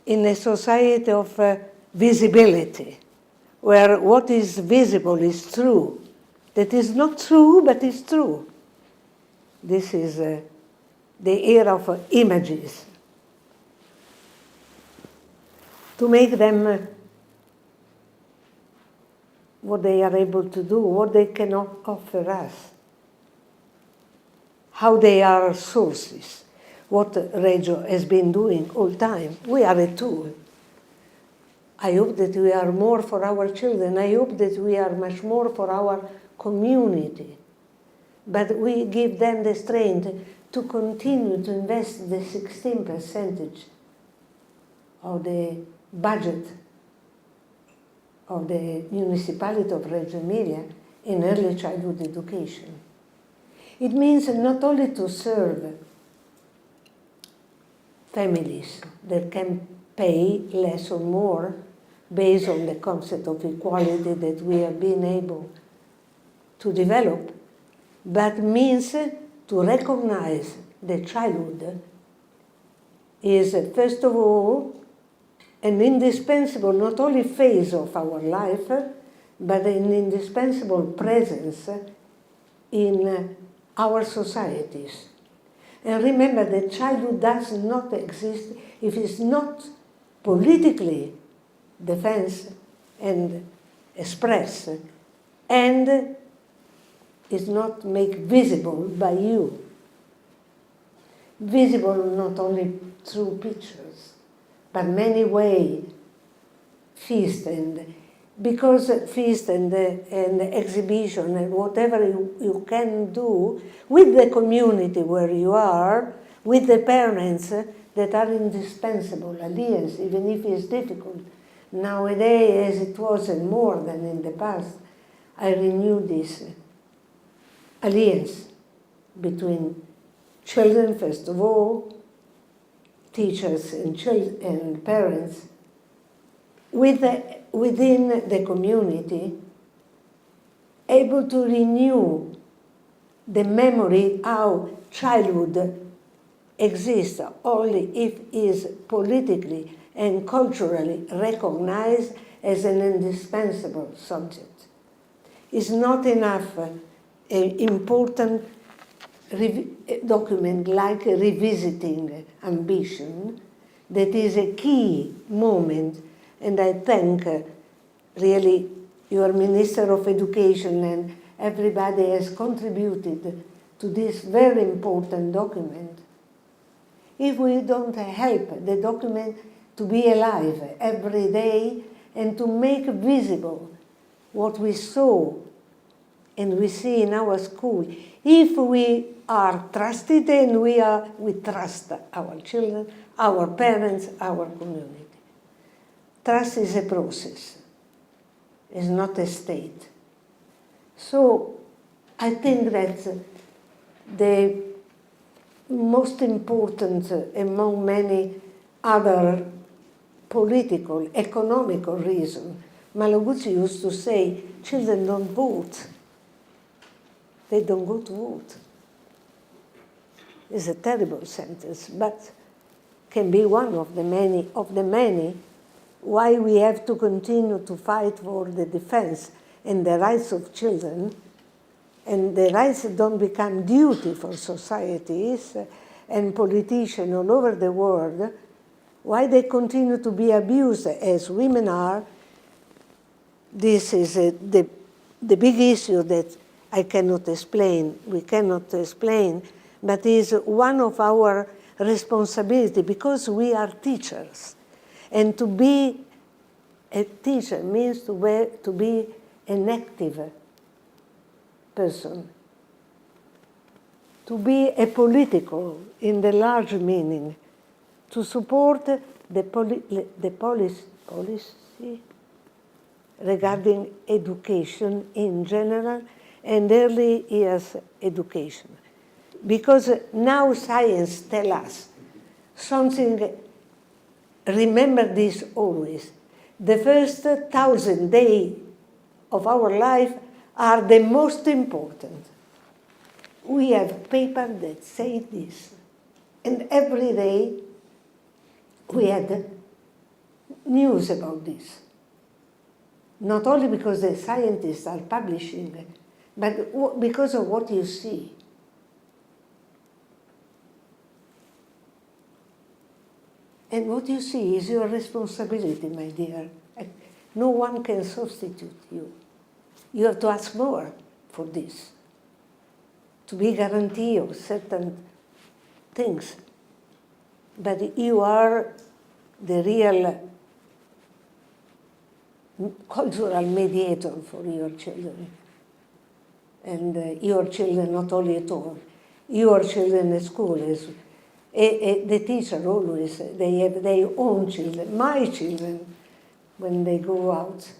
Speaker 2: In a society of visibility, where what is visible is true, that is not true, but is true. This is the era of images. To make them what they are able to do, what they can offer us, how they are sources, what Reggio has been doing all the time. We are a tool. I hope that we are more for our children. I hope that we are much more for our community. But we give them the strength to continue to invest the 16% of the budget of the municipality of Reggio Emilia in early childhood education. It means not only to serve families that can pay less or more based on the concept of equality that we have been able to develop, but means to recognize that childhood is, first of all, an indispensable not only phase of our life, but an indispensable presence in our societies. And remember that childhood does not exist if it's not politically defensed and expressed, and is not made visible by you. Visible not only through pictures, but many ways, feast and because feast and exhibition and whatever you can do with the community where you are, with the parents that are indispensable alliance, even if it's difficult. Nowadays, as it was and more than in the past, I renew this alliance between children, first of all, teachers and parents, within the community, able to renew the memory how childhood exists only if it is politically and culturally recognized as an indispensable subject. It's not enough an important document like Revisiting Ambition that is a key moment, and I thank really your Minister of Education and everybody has contributed to this very important document. If we don't help the document to be alive every day and to make visible what we saw and we see in our school, if we are trusted and we trust our children, our parents, our community. Trust is a process, it's not a state. So I think that the most important among many other political, economical reasons, Malaguzzi used to say, children don't vote. They don't go to vote. It's a terrible sentence, but can be one of the many why we have to continue to fight for the defense and the rights of children, and the rights don't become duty for societies and politicians all over the world, why they continue to be abused as women are. This is the big issue that I cannot explain, we cannot explain, but is one of our responsibility because we are teachers. And to be a teacher means to be an active person, to be a political in the large meaning, to support the policy regarding education in general and early years education. Because now science tells us something. Remember this always. The first 1,000 days of our life are the most important. We have paper that say this. And every day we had news about this. Not only because the scientists are publishing, but because of what you see. And what you see is your responsibility, my dear. No one can substitute you. You have to ask more for this, to be guaranteed of certain things. But you are the real cultural mediator for your children. And your children not only at home, your children at school is the teacher always, they have their own children, my children, when they go out.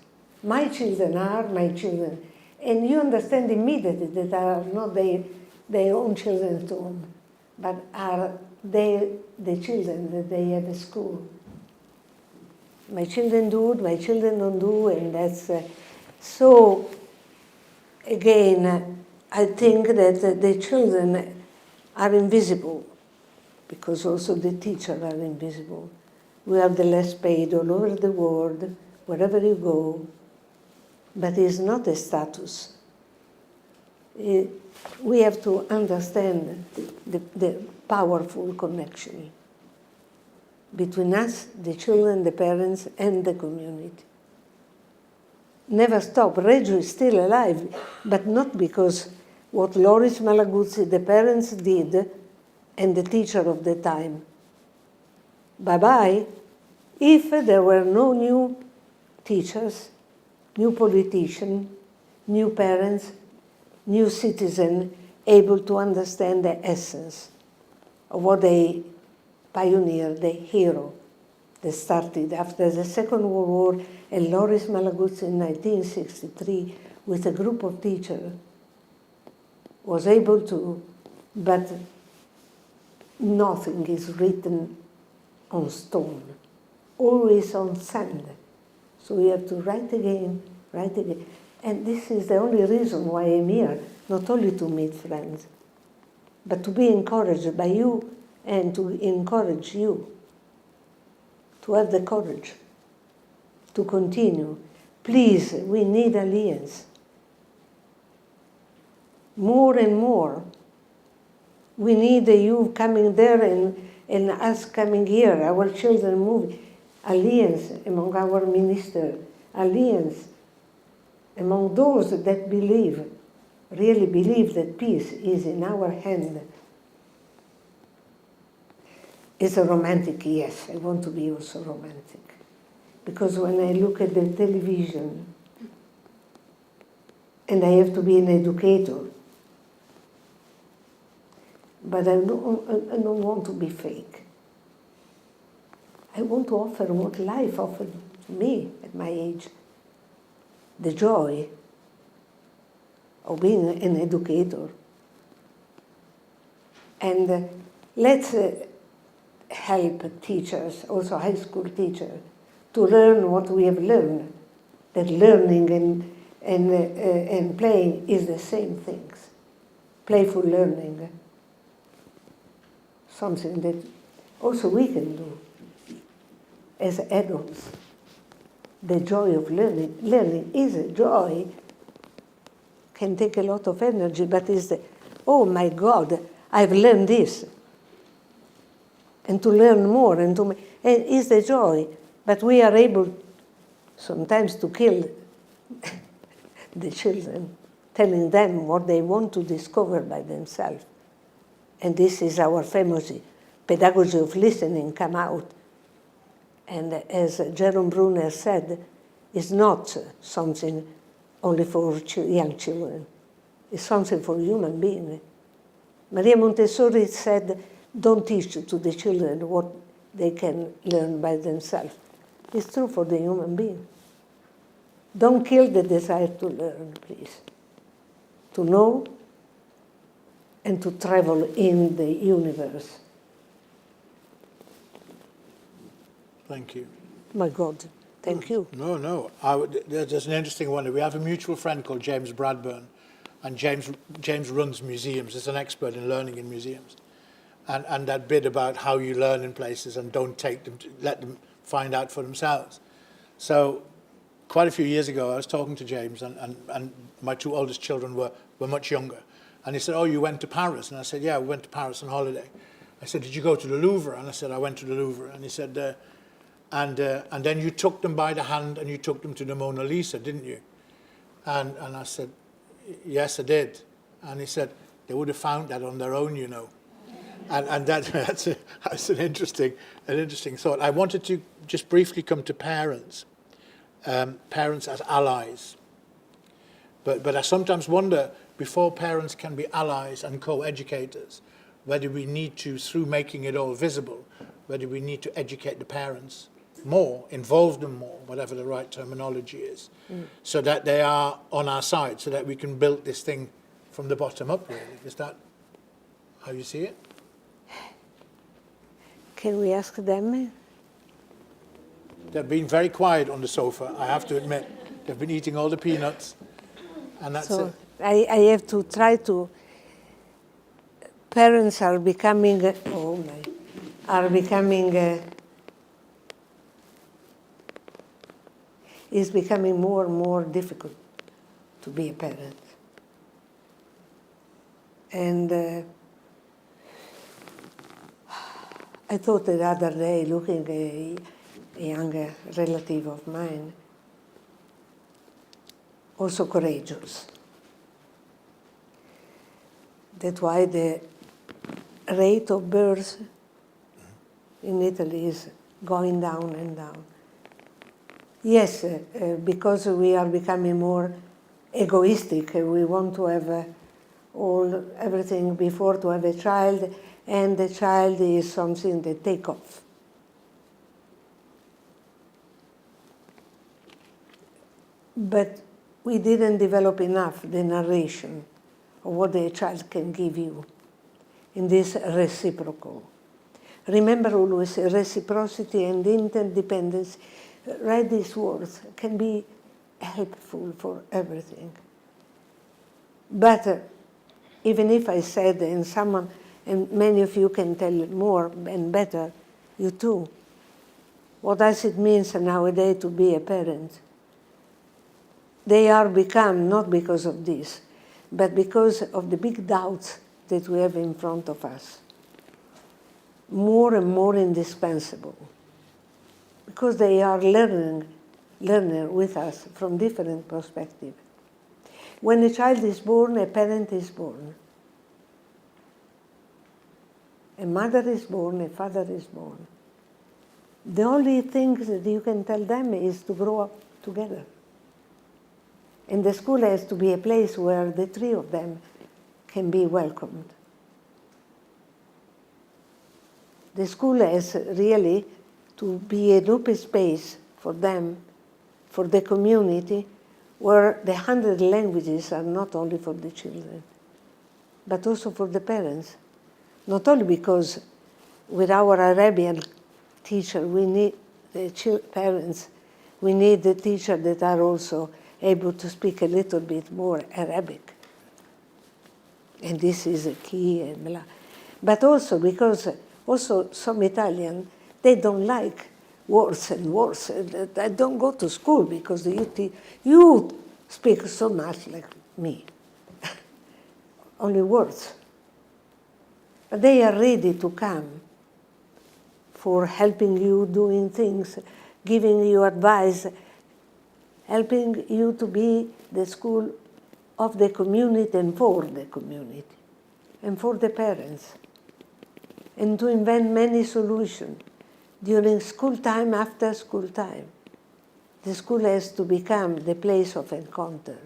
Speaker 2: My children are my children. And you understand immediately that are not their own children at home, but are the children that they have at school. My children do it, my children don't do, and that's... so, again, I think that the children are invisible, because also the teachers are invisible. We are the less paid all over the world, wherever you go, but it's not a status. We have to understand the powerful connection between us, the children, the parents, and the community. Never stop. Reggio is still alive, but not because what Loris Malaguzzi, the parents, did, and the teacher of the time. Bye-bye. If there were no new teachers, new politicians, new parents, new citizens able to understand the essence of what they pioneered, the hero that started after the Second World War, and Loris Malaguzzi in 1963 with a group of teachers was able to, but nothing is written on stone, always on sand. So we have to write again, write again. And this is the only reason why I'm here, not only to meet friends, but to be encouraged by you and to encourage you to have the courage to continue. Please, we need alliance. More and more. We need you coming there and us coming here, our children moving. Alliance among our ministers, alliance among those that believe, really believe that peace is in our hand. It's a romantic, yes, I want to be also romantic. Because when I look at the television, and I have to be an educator, but I don't want to be fake. I want to offer what life offered to me at my age. The joy of being an educator. And let's help teachers, also high school teachers, to learn what we have learned, that learning and playing is the same things. Playful learning. Something that also we can do as adults. The joy of learning. Learning is a joy, can take a lot of energy, but is the, oh my God, I've learned this. And to learn more, and is the joy. But we are able sometimes to kill the children, telling them what they want to discover by themselves. And this is our famous pedagogy of listening come out. And as Jerome Brunner said, it's not something only for young children. It's something for human beings. Maria Montessori said, don't teach to the children what they can learn by themselves. It's true for the human being. Don't kill the desire to learn, please. To know and to travel in the universe.
Speaker 3: Thank you.
Speaker 2: My God, thank you.
Speaker 3: No. There's an interesting one. We have a mutual friend called James Bradburn, and James runs museums. He's an expert in learning in museums. And that bit about how you learn in places and don't take them, let them find out for themselves. So quite a few years ago, I was talking to James, and my two oldest children were much younger. And he said, oh, you went to Paris? And I said, yeah, we went to Paris on holiday. I said, did you go to the Louvre? And I said, I went to the Louvre. And he said, and then you took them by the hand and you took them to the Mona Lisa, didn't you? And I said, yes, I did. And he said, they would have found that on their own, you know. And that's an interesting thought. I wanted to just briefly come to parents. parents as allies. But I sometimes wonder, before parents can be allies and co-educators, whether we need to, through making it all visible, whether we need to educate the parents more, involve them more, whatever the right terminology is, so that they are on our side, so that we can build this thing from the bottom up, really. Is that how you see it?
Speaker 2: Can we ask them?
Speaker 3: They've been very quiet on the sofa, I have to admit. They've been eating all the peanuts, and that's
Speaker 2: So
Speaker 3: it.
Speaker 2: I have to try to. Parents are becoming, it's becoming more and more difficult to be a parent. And I thought the other day, looking at a younger relative of mine, also courageous. That's why the rate of births in Italy is going down and down. Yes, because we are becoming more egoistic, we want to have everything before to have a child, and the child is something that take off. But we didn't develop enough the narration of what the child can give you in this reciprocal. Remember always reciprocity and interdependence. Write these words, can be helpful for everything. But even if I said, and many of you can tell more and better, you too, what does it mean nowadays to be a parent? They are become, not because of this, but because of the big doubts that we have in front of us, more and more indispensable, because they are learning with us from different perspectives. When a child is born, a parent is born. A mother is born, a father is born. The only thing that you can tell them is to grow up together. And the school has to be a place where the three of them can be welcomed. The school has really to be an open space for them, for the community, where the 100 languages are not only for the children, but also for the parents. Not only because with our Arabian teacher, we need the parents, we need the teachers that are also able to speak a little bit more Arabic. And this is a key. And blah. But also because also some Italian, they don't like words and words. I don't go to school because you speak so much like me. Only words. But they are ready to come for helping you doing things, giving you advice, helping you to be the school of the community and for the community, and for the parents, and to invent many solutions during school time, after school time. The school has to become the place of encounter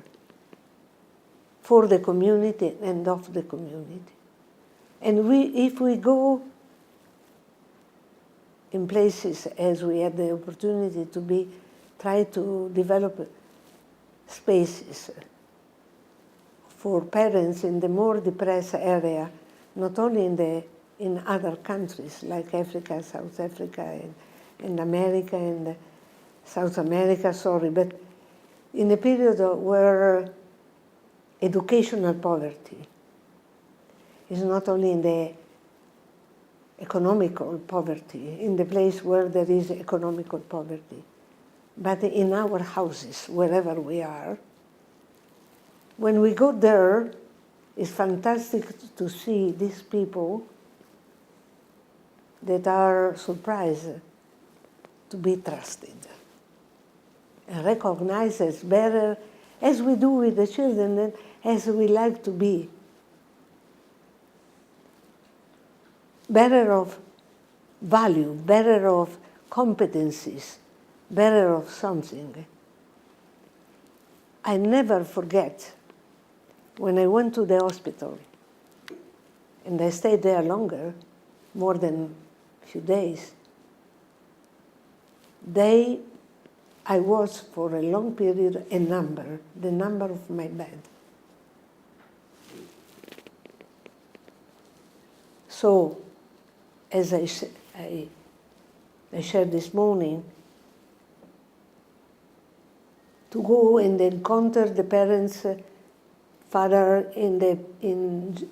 Speaker 2: for the community and of the community. And if we go in places as we had the opportunity to be, try to develop spaces for parents in the more depressed area, not only in other countries like Africa, South Africa, and America, and South America, but in a period where educational poverty is not only in the economical poverty, in the place where there is economical poverty, but in our houses, wherever we are. When we go there, it's fantastic to see these people that are surprised to be trusted and recognized as better, as we do with the children, and as we like to be. Better of value, better of competencies, better of something. I never forget when I went to the hospital, and I stayed there longer, more than a few days. I was for a long period the number of my bed. So, as I shared this morning, to go and encounter the parents' father in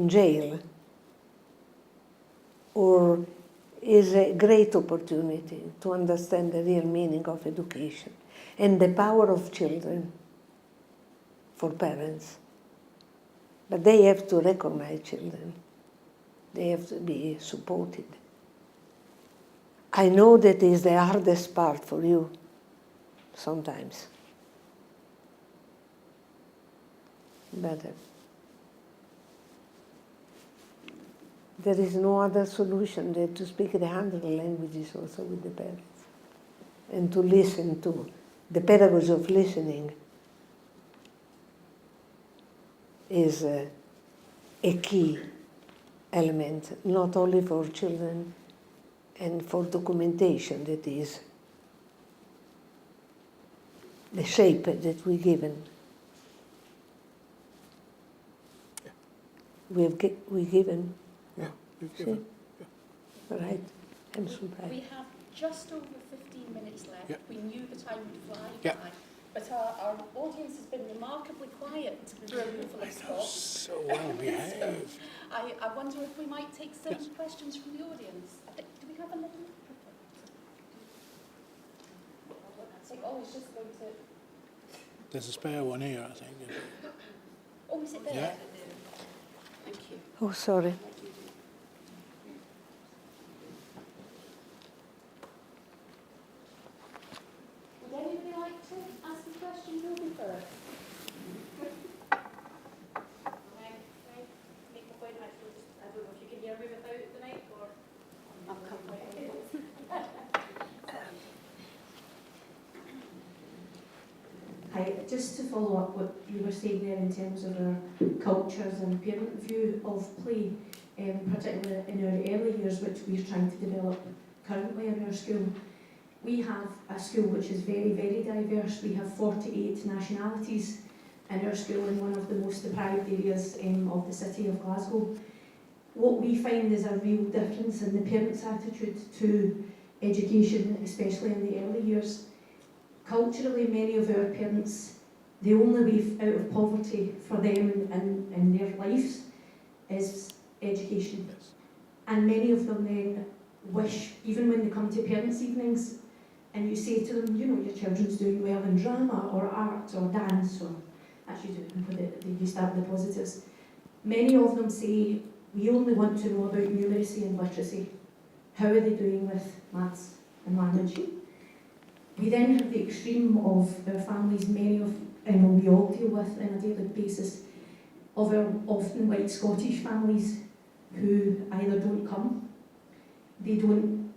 Speaker 2: jail, or is a great opportunity to understand the real meaning of education and the power of children for parents. But they have to recognize children. They have to be supported. I know that is the hardest part for you sometimes. But there is no other solution than to speak the 100 languages also with the parents and to listen to. The pedagogy of listening is a key element, not only for children and for documentation, that is the shape that we're given. We're given.
Speaker 3: Yeah, you've
Speaker 2: See?
Speaker 3: given.
Speaker 2: Right, I'm surprised.
Speaker 4: We have just over 15 minutes left.
Speaker 3: Yeah.
Speaker 4: We knew the time would fly
Speaker 3: Yeah.
Speaker 4: by, but our audience has been remarkably quiet for the removal of Scott.
Speaker 3: So well behaved.
Speaker 4: I wonder if we might take some
Speaker 3: Yes.
Speaker 4: questions from the audience. Do we have a little? Oh, it's just going to.
Speaker 3: There's a spare one here, I think.
Speaker 4: Oh, is it there?
Speaker 3: Yeah.
Speaker 4: Thank you.
Speaker 2: Oh, sorry.
Speaker 4: Would anybody like to ask a question? Who'll be first? Make the point, actually, I don't know if you can hear me without the mic or. I'll come.
Speaker 5: Hi, just to follow up what you were saying there in terms of our cultures and parent view of play, particularly in our early years, which we're trying to develop currently in our school. We have a school which is very, very diverse. We have 48 nationalities in our school in one of the most deprived areas of the city of Glasgow. What we find is a real difference in the parents' attitude to education, especially in the early years. Culturally, many of our parents, the only way out of poverty for them in their lives is education.
Speaker 3: Yes.
Speaker 5: And many of them then wish, even when they come to parents' evenings, and you say to them, you know, your children's doing well in drama or art or dance, or actually you start with the positives. Many of them say, we only want to know about numeracy and literacy. How are they doing with maths and language? We then have the extreme of our families, many of we all deal with on a daily basis, of our often white Scottish families who either don't come, they don't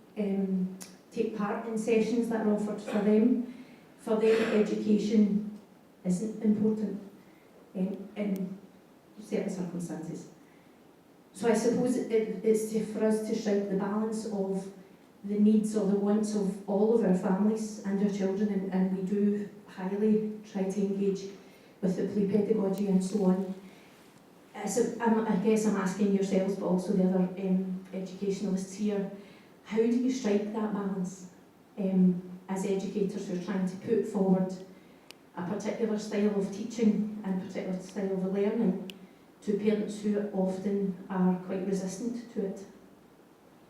Speaker 5: take part in sessions that are offered for them. For them, education isn't important in certain circumstances. So I suppose it's for us to strike the balance of the needs or the wants of all of our families and our children, and we do highly try to engage with the play pedagogy and so on. So I guess I'm asking yourselves, but also the other educationalists here, how do you strike that balance as educators who are trying to put forward a particular style of teaching and a particular style of learning to parents who often are quite resistant to it?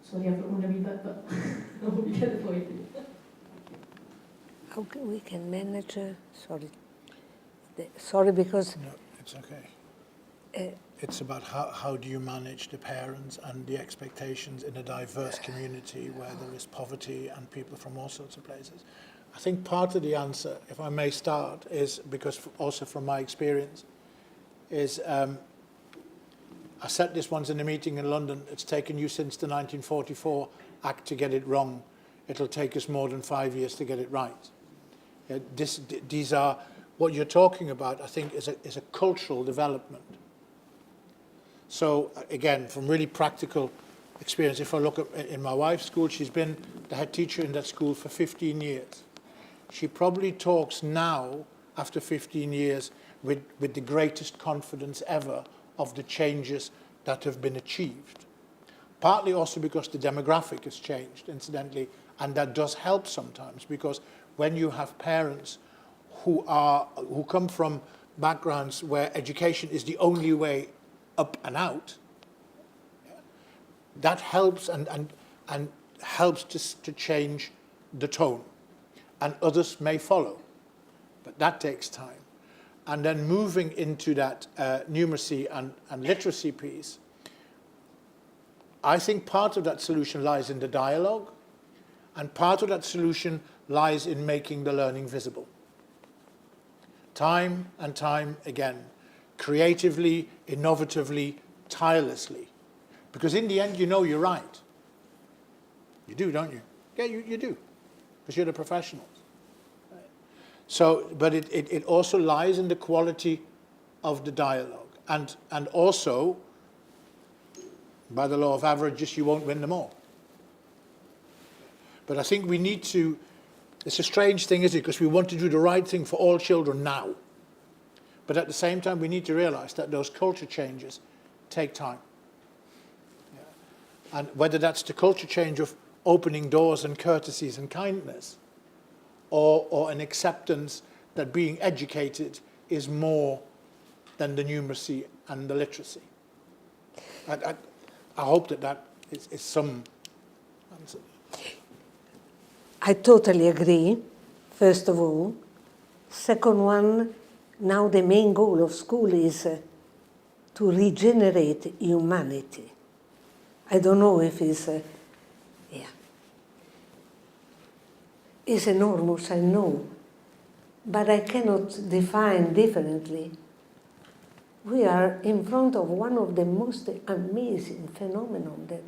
Speaker 5: Sorry, I've written a wee bit, but I hope you get the point.
Speaker 2: How we can manage, sorry, because
Speaker 3: No, it's okay. It's about how do you manage the parents and the expectations in a diverse community where there is poverty and people from all sorts of places. I think part of the answer, if I may start, is because also from my experience, is I said this once in a meeting in London, it's taken you since the 1944 Act to get it wrong. It'll take us more than 5 years to get it right. These are, what you're talking about, I think, is a cultural development. So again, from really practical experience, if I look at in my wife's school, she's been the head teacher in that school for 15 years. She probably talks now, after 15 years, with the greatest confidence ever of the changes that have been achieved. Partly also because the demographic has changed, incidentally, and that does help sometimes, because when you have parents who come from backgrounds where education is the only way up and out, that helps and helps to change the tone, and others may follow, but that takes time. And then moving into that numeracy and literacy piece, I think part of that solution lies in the dialogue, and part of that solution lies in making the learning visible. Time and time again, creatively, innovatively, tirelessly. Because in the end, you know you're right. You do, don't you? Yeah, you do, because you're the professionals. Right? So, but it also lies in the quality of the dialogue. And also, by the law of averages, you won't win them all. But I think we need to, it's a strange thing, isn't it? Because we want to do the right thing for all children now. But at the same time, we need to realize that those culture changes take time. Yeah. And whether that's the culture change of opening doors and courtesies and kindness, or an acceptance that being educated is more than the numeracy and the literacy. I hope that is some answer.
Speaker 2: I totally agree, first of all. Second one, now the main goal of school is to regenerate humanity. I don't know if it's, it's enormous, I know, but I cannot define differently. We are in front of one of the most amazing phenomena that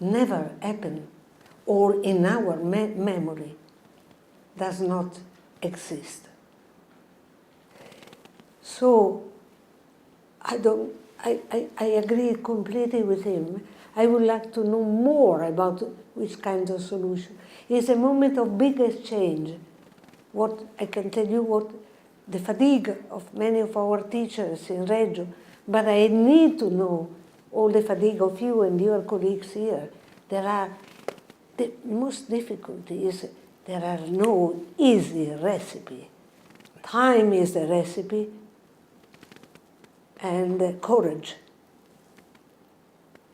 Speaker 2: never happened, or in our memory does not exist. So I agree completely with him. I would like to know more about which kind of solution. It's a moment of biggest change. What I can tell you, what the fatigue of many of our teachers in Reggio, but I need to know all the fatigue of you and your colleagues here. The most difficulty is there are no easy recipe. Time is the recipe, and courage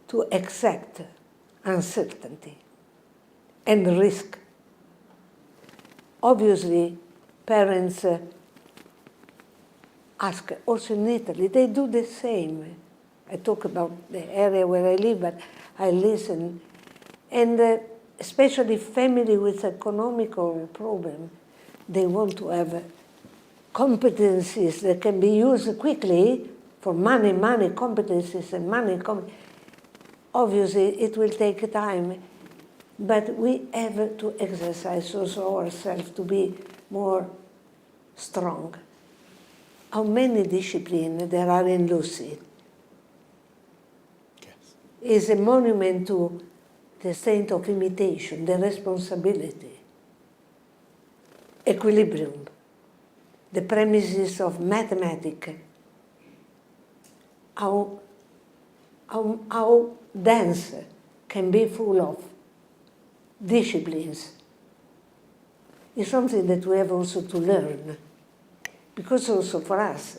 Speaker 2: to accept uncertainty and risk. Obviously, parents ask, also in Italy, they do the same. I talk about the area where I live, but I listen. And especially family with economical problem, they want to have competencies that can be used quickly for money competencies and money. Obviously, it will take time, but we have to exercise also ourselves to be more strong. How many disciplines there are in Lucy?
Speaker 3: Yes.
Speaker 2: Is a monument to the state of imitation, the responsibility, equilibrium, the premises of mathematics, how dance can be full of disciplines. It's something that we have also to learn, because also for us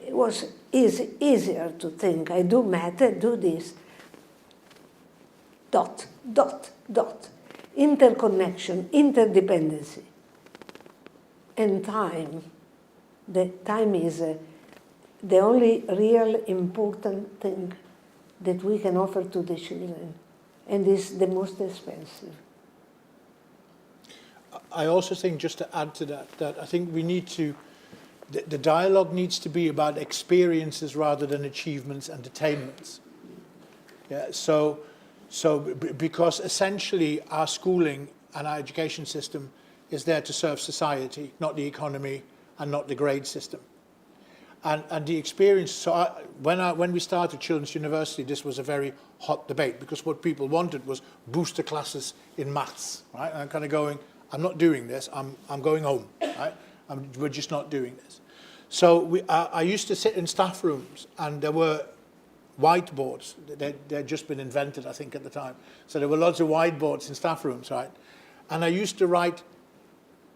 Speaker 2: it was easier to think, I do math, I do this, dot, dot, dot, interconnection, interdependency, and time. The time is the only real important thing that we can offer to the children, and is the most expensive.
Speaker 3: I also think, just to add to that I think we need to, the dialogue needs to be about experiences rather than achievements and attainments. Yeah, so because essentially our schooling and our education system is there to serve society, not the economy and not the grade system. And the experience, so when we started Children's University, this was a very hot debate, because what people wanted was booster classes in maths, right? And I'm kind of going, I'm not doing this, I'm going home, right? We're just not doing this. So I used to sit in staff rooms, and there were whiteboards. They'd just been invented, I think, at the time. So there were lots of whiteboards in staff rooms, right? And I used to write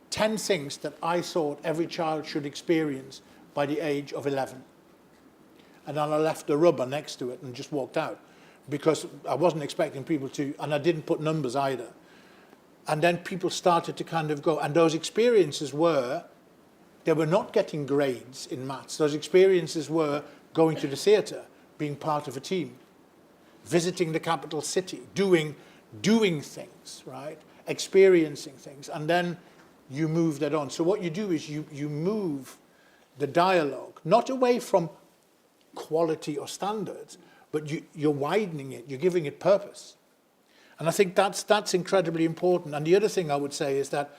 Speaker 3: 10 things that I thought every child should experience by the age of 11. And then I left the rubber next to it and just walked out, because I wasn't expecting people to, and I didn't put numbers either. And then people started to kind of go, and those experiences were, they were not getting grades in maths. Those experiences were going to the theatre, being part of a team, visiting the capital city, doing things, right? Experiencing things, and then you move that on. So what you do is you move the dialogue, not away from quality or standards, but you're widening it, you're giving it purpose. And I think that's incredibly important. And the other thing I would say is that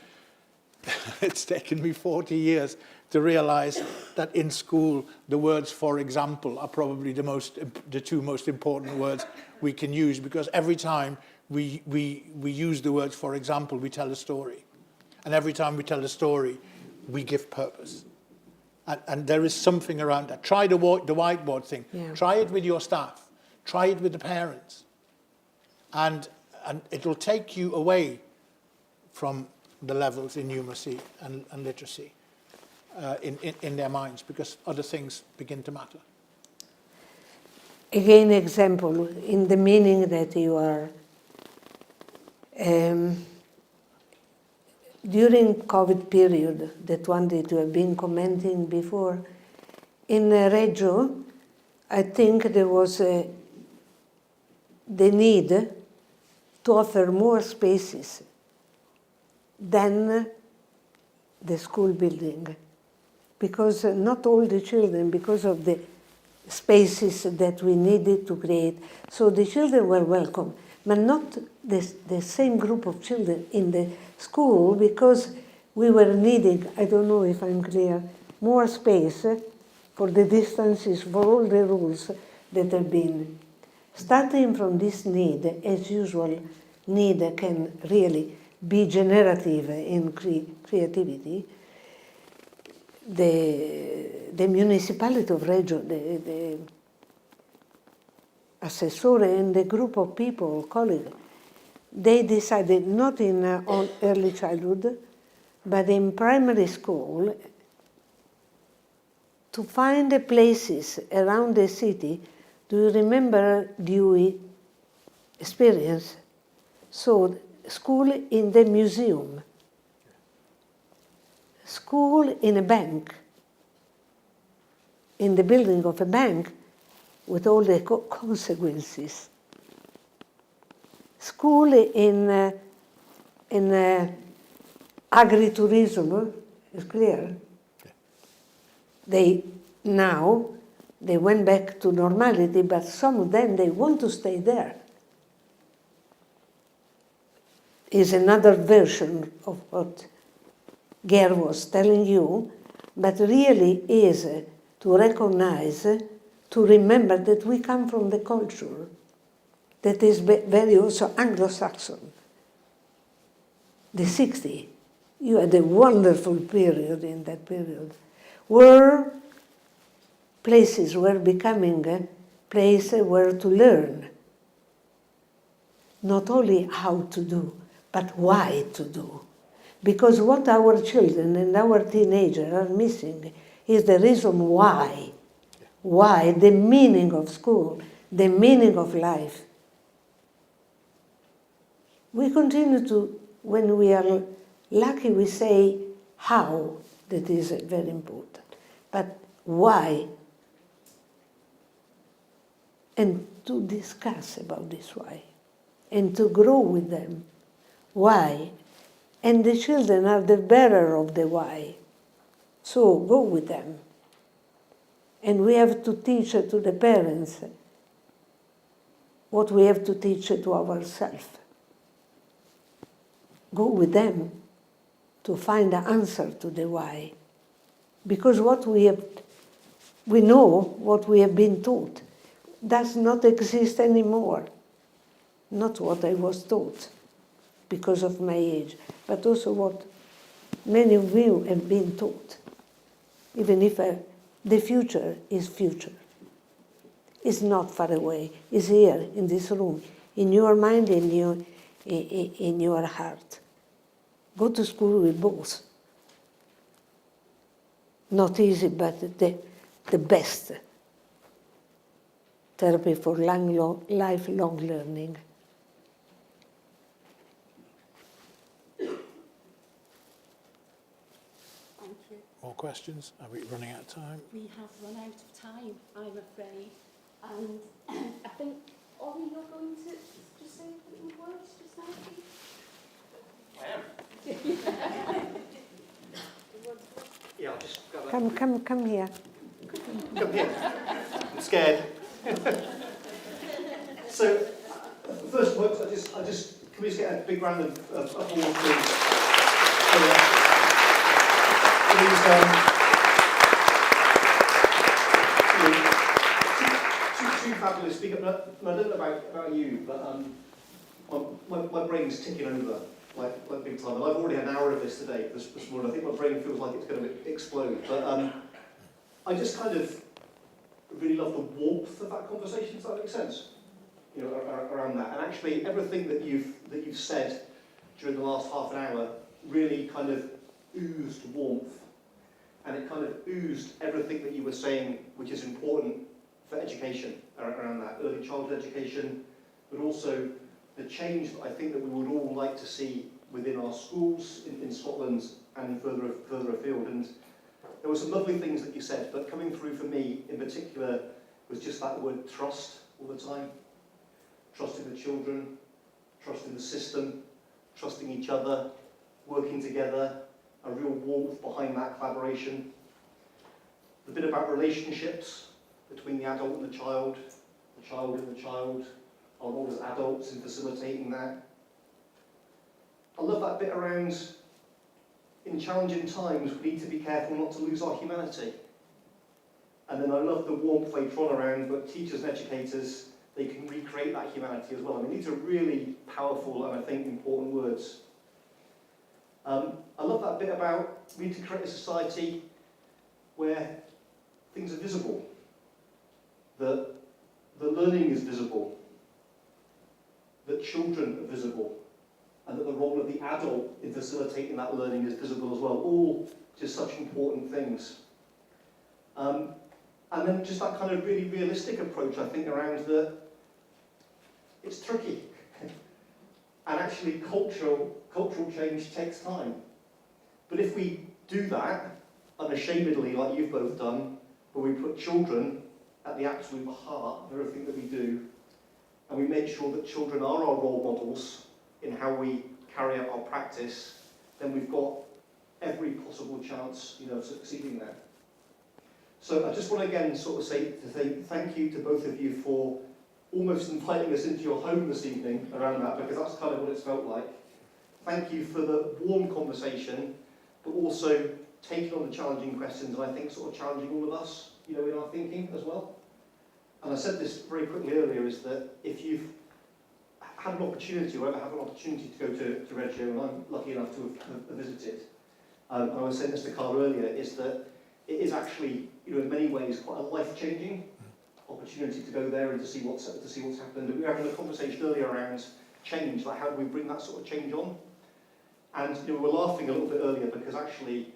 Speaker 3: it's taken me 40 years to realize that in school, the words "for example" are probably the two most important words we can use, because every time we use the words "for example," we tell a story. And every time we tell a story, we give purpose. And there is something around that. Try the whiteboard thing. Yeah. Try it with your staff. Try it with the parents. And it'll take you away from the levels in numeracy and literacy in their minds, because other things begin to matter.
Speaker 2: Again, example, in the meaning that you are... during COVID period, that one that you have been commenting before, in Reggio, I think there was the need to offer more spaces than the school building, because not all the children, because of the spaces that we needed to create, so the children were welcome, but not the same group of children in the school, because we were needing, I don't know if I'm clear, more space for the distances, for all the rules that have been. Starting from this need, as usual, need can really be generative in creativity. The municipality of Reggio, the assessore and the group of people, colleagues, they decided not in early childhood, but in primary school, to find the places around the city. Do you remember Dewey experience? So, school in the museum, school in a bank, in the building of a bank, with all the consequences. School in agritourism, is clear. They went back to normality, but some of them, they want to stay there. Is another version of what Ger was telling you, but really is to recognize, to remember that we come from the culture that is very also Anglo-Saxon. The 60s, you had a wonderful period in that period, where places were becoming a place where to learn, not only how to do, but why to do. Because what our children and our teenagers are missing is the reason why. Why, the meaning of school, the meaning of life. We continue to, when we are lucky, we say how, that is very important. But why? And to discuss about this why. And to grow with them. Why? And the children are the bearer of the why. So go with them. And we have to teach to the parents what we have to teach to ourselves. Go with them to find the answer to the why. Because we know what we have been taught does not exist anymore. Not what I was taught because of my age, but also what many of you have been taught. Even if the future is future. It's not far away. It's here, in this room, in your mind, in your heart. Go to school with both. Not easy, but the best therapy for lifelong learning.
Speaker 4: Thank you.
Speaker 3: More questions? Are we running out of time?
Speaker 4: We have run out of time, I'm afraid. And I think, Ollie, you're going to just say a few words just now, please?
Speaker 6: I am. Yeah, I'll just go back.
Speaker 2: Come here.
Speaker 6: Come here. I'm scared. So, first of all, can we just get a big round of applause, please? Two fabulous speakers. I don't know about you, but my brain's ticking over like big time. And I've already had an hour of this today, this morning. I think my brain feels like it's going to explode. But I just kind of really love the warmth of that conversation. Does that make sense? You know, around that. And actually, everything that you've said during the last half an hour really kind of oozed warmth. And it kind of oozed everything that you were saying, which is important for education around that, early childhood education, but also the change that I think that we would all like to see within our schools in Scotland and further afield. And there were some lovely things that you said, but coming through for me in particular was just that word trust all the time. Trusting the children, trusting the system, trusting each other, working together, a real warmth behind that collaboration. The bit about relationships between the adult and the child and the child, our role as adults in facilitating that. I love that bit around, in challenging times, we need to be careful not to lose our humanity. And then I love the warmth later on around, but teachers and educators, they can recreate that humanity as well. I mean, these are really powerful and I think important words. I love that bit about we need to create a society where things are visible, that the learning is visible, that children are visible, and that the role of the adult in facilitating that learning is visible as well. All just such important things. And then just that kind of really realistic approach, I think, around that it's tricky. And actually cultural change takes time. But if we do that, unashamedly, like you've both done, where we put children at the absolute heart of everything that we do, and we make sure that children are our role models in how we carry out our practice, then we've got every possible chance, you know, of succeeding there. So I just want to again sort of say thank you to both of you for almost inviting us into your home this evening around that, because that's kind of what it's felt like. Thank you for the warm conversation, but also taking on the challenging questions, and I think sort of challenging all of us, you know, in our thinking as well. And I said this very quickly earlier, is that if you've had an opportunity, or ever have an opportunity to go to Reggio, and I'm lucky enough to have visited, and I was saying this to Carla earlier, is that it is actually, you know, in many ways quite a life-changing opportunity to go there and to see what's happened. And we were having a conversation earlier around change, like how do we bring that sort of change on? And you know, we were laughing a little bit earlier because actually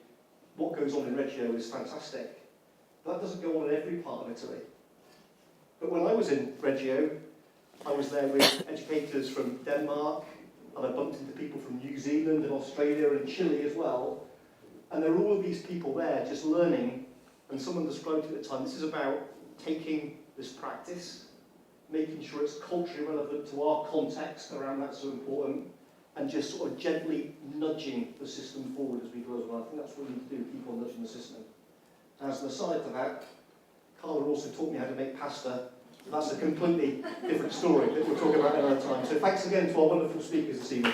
Speaker 6: what goes on in Reggio is fantastic. But that doesn't go on in every part of Italy. But when I was in Reggio, I was there with educators from Denmark, and I bumped into people from New Zealand and Australia and Chile as well. And there were all of these people there just learning, and someone described it at the time, this is about taking this practice, making sure it's culturally relevant to our context around that's so important, and just sort of gently nudging the system forward as we go as well. I think that's what we need to do, keep on nudging the system. And as an aside to that, Carla also taught me how to make pasta. That's a completely different story that we'll talk about another time. So thanks again to our wonderful speakers this evening.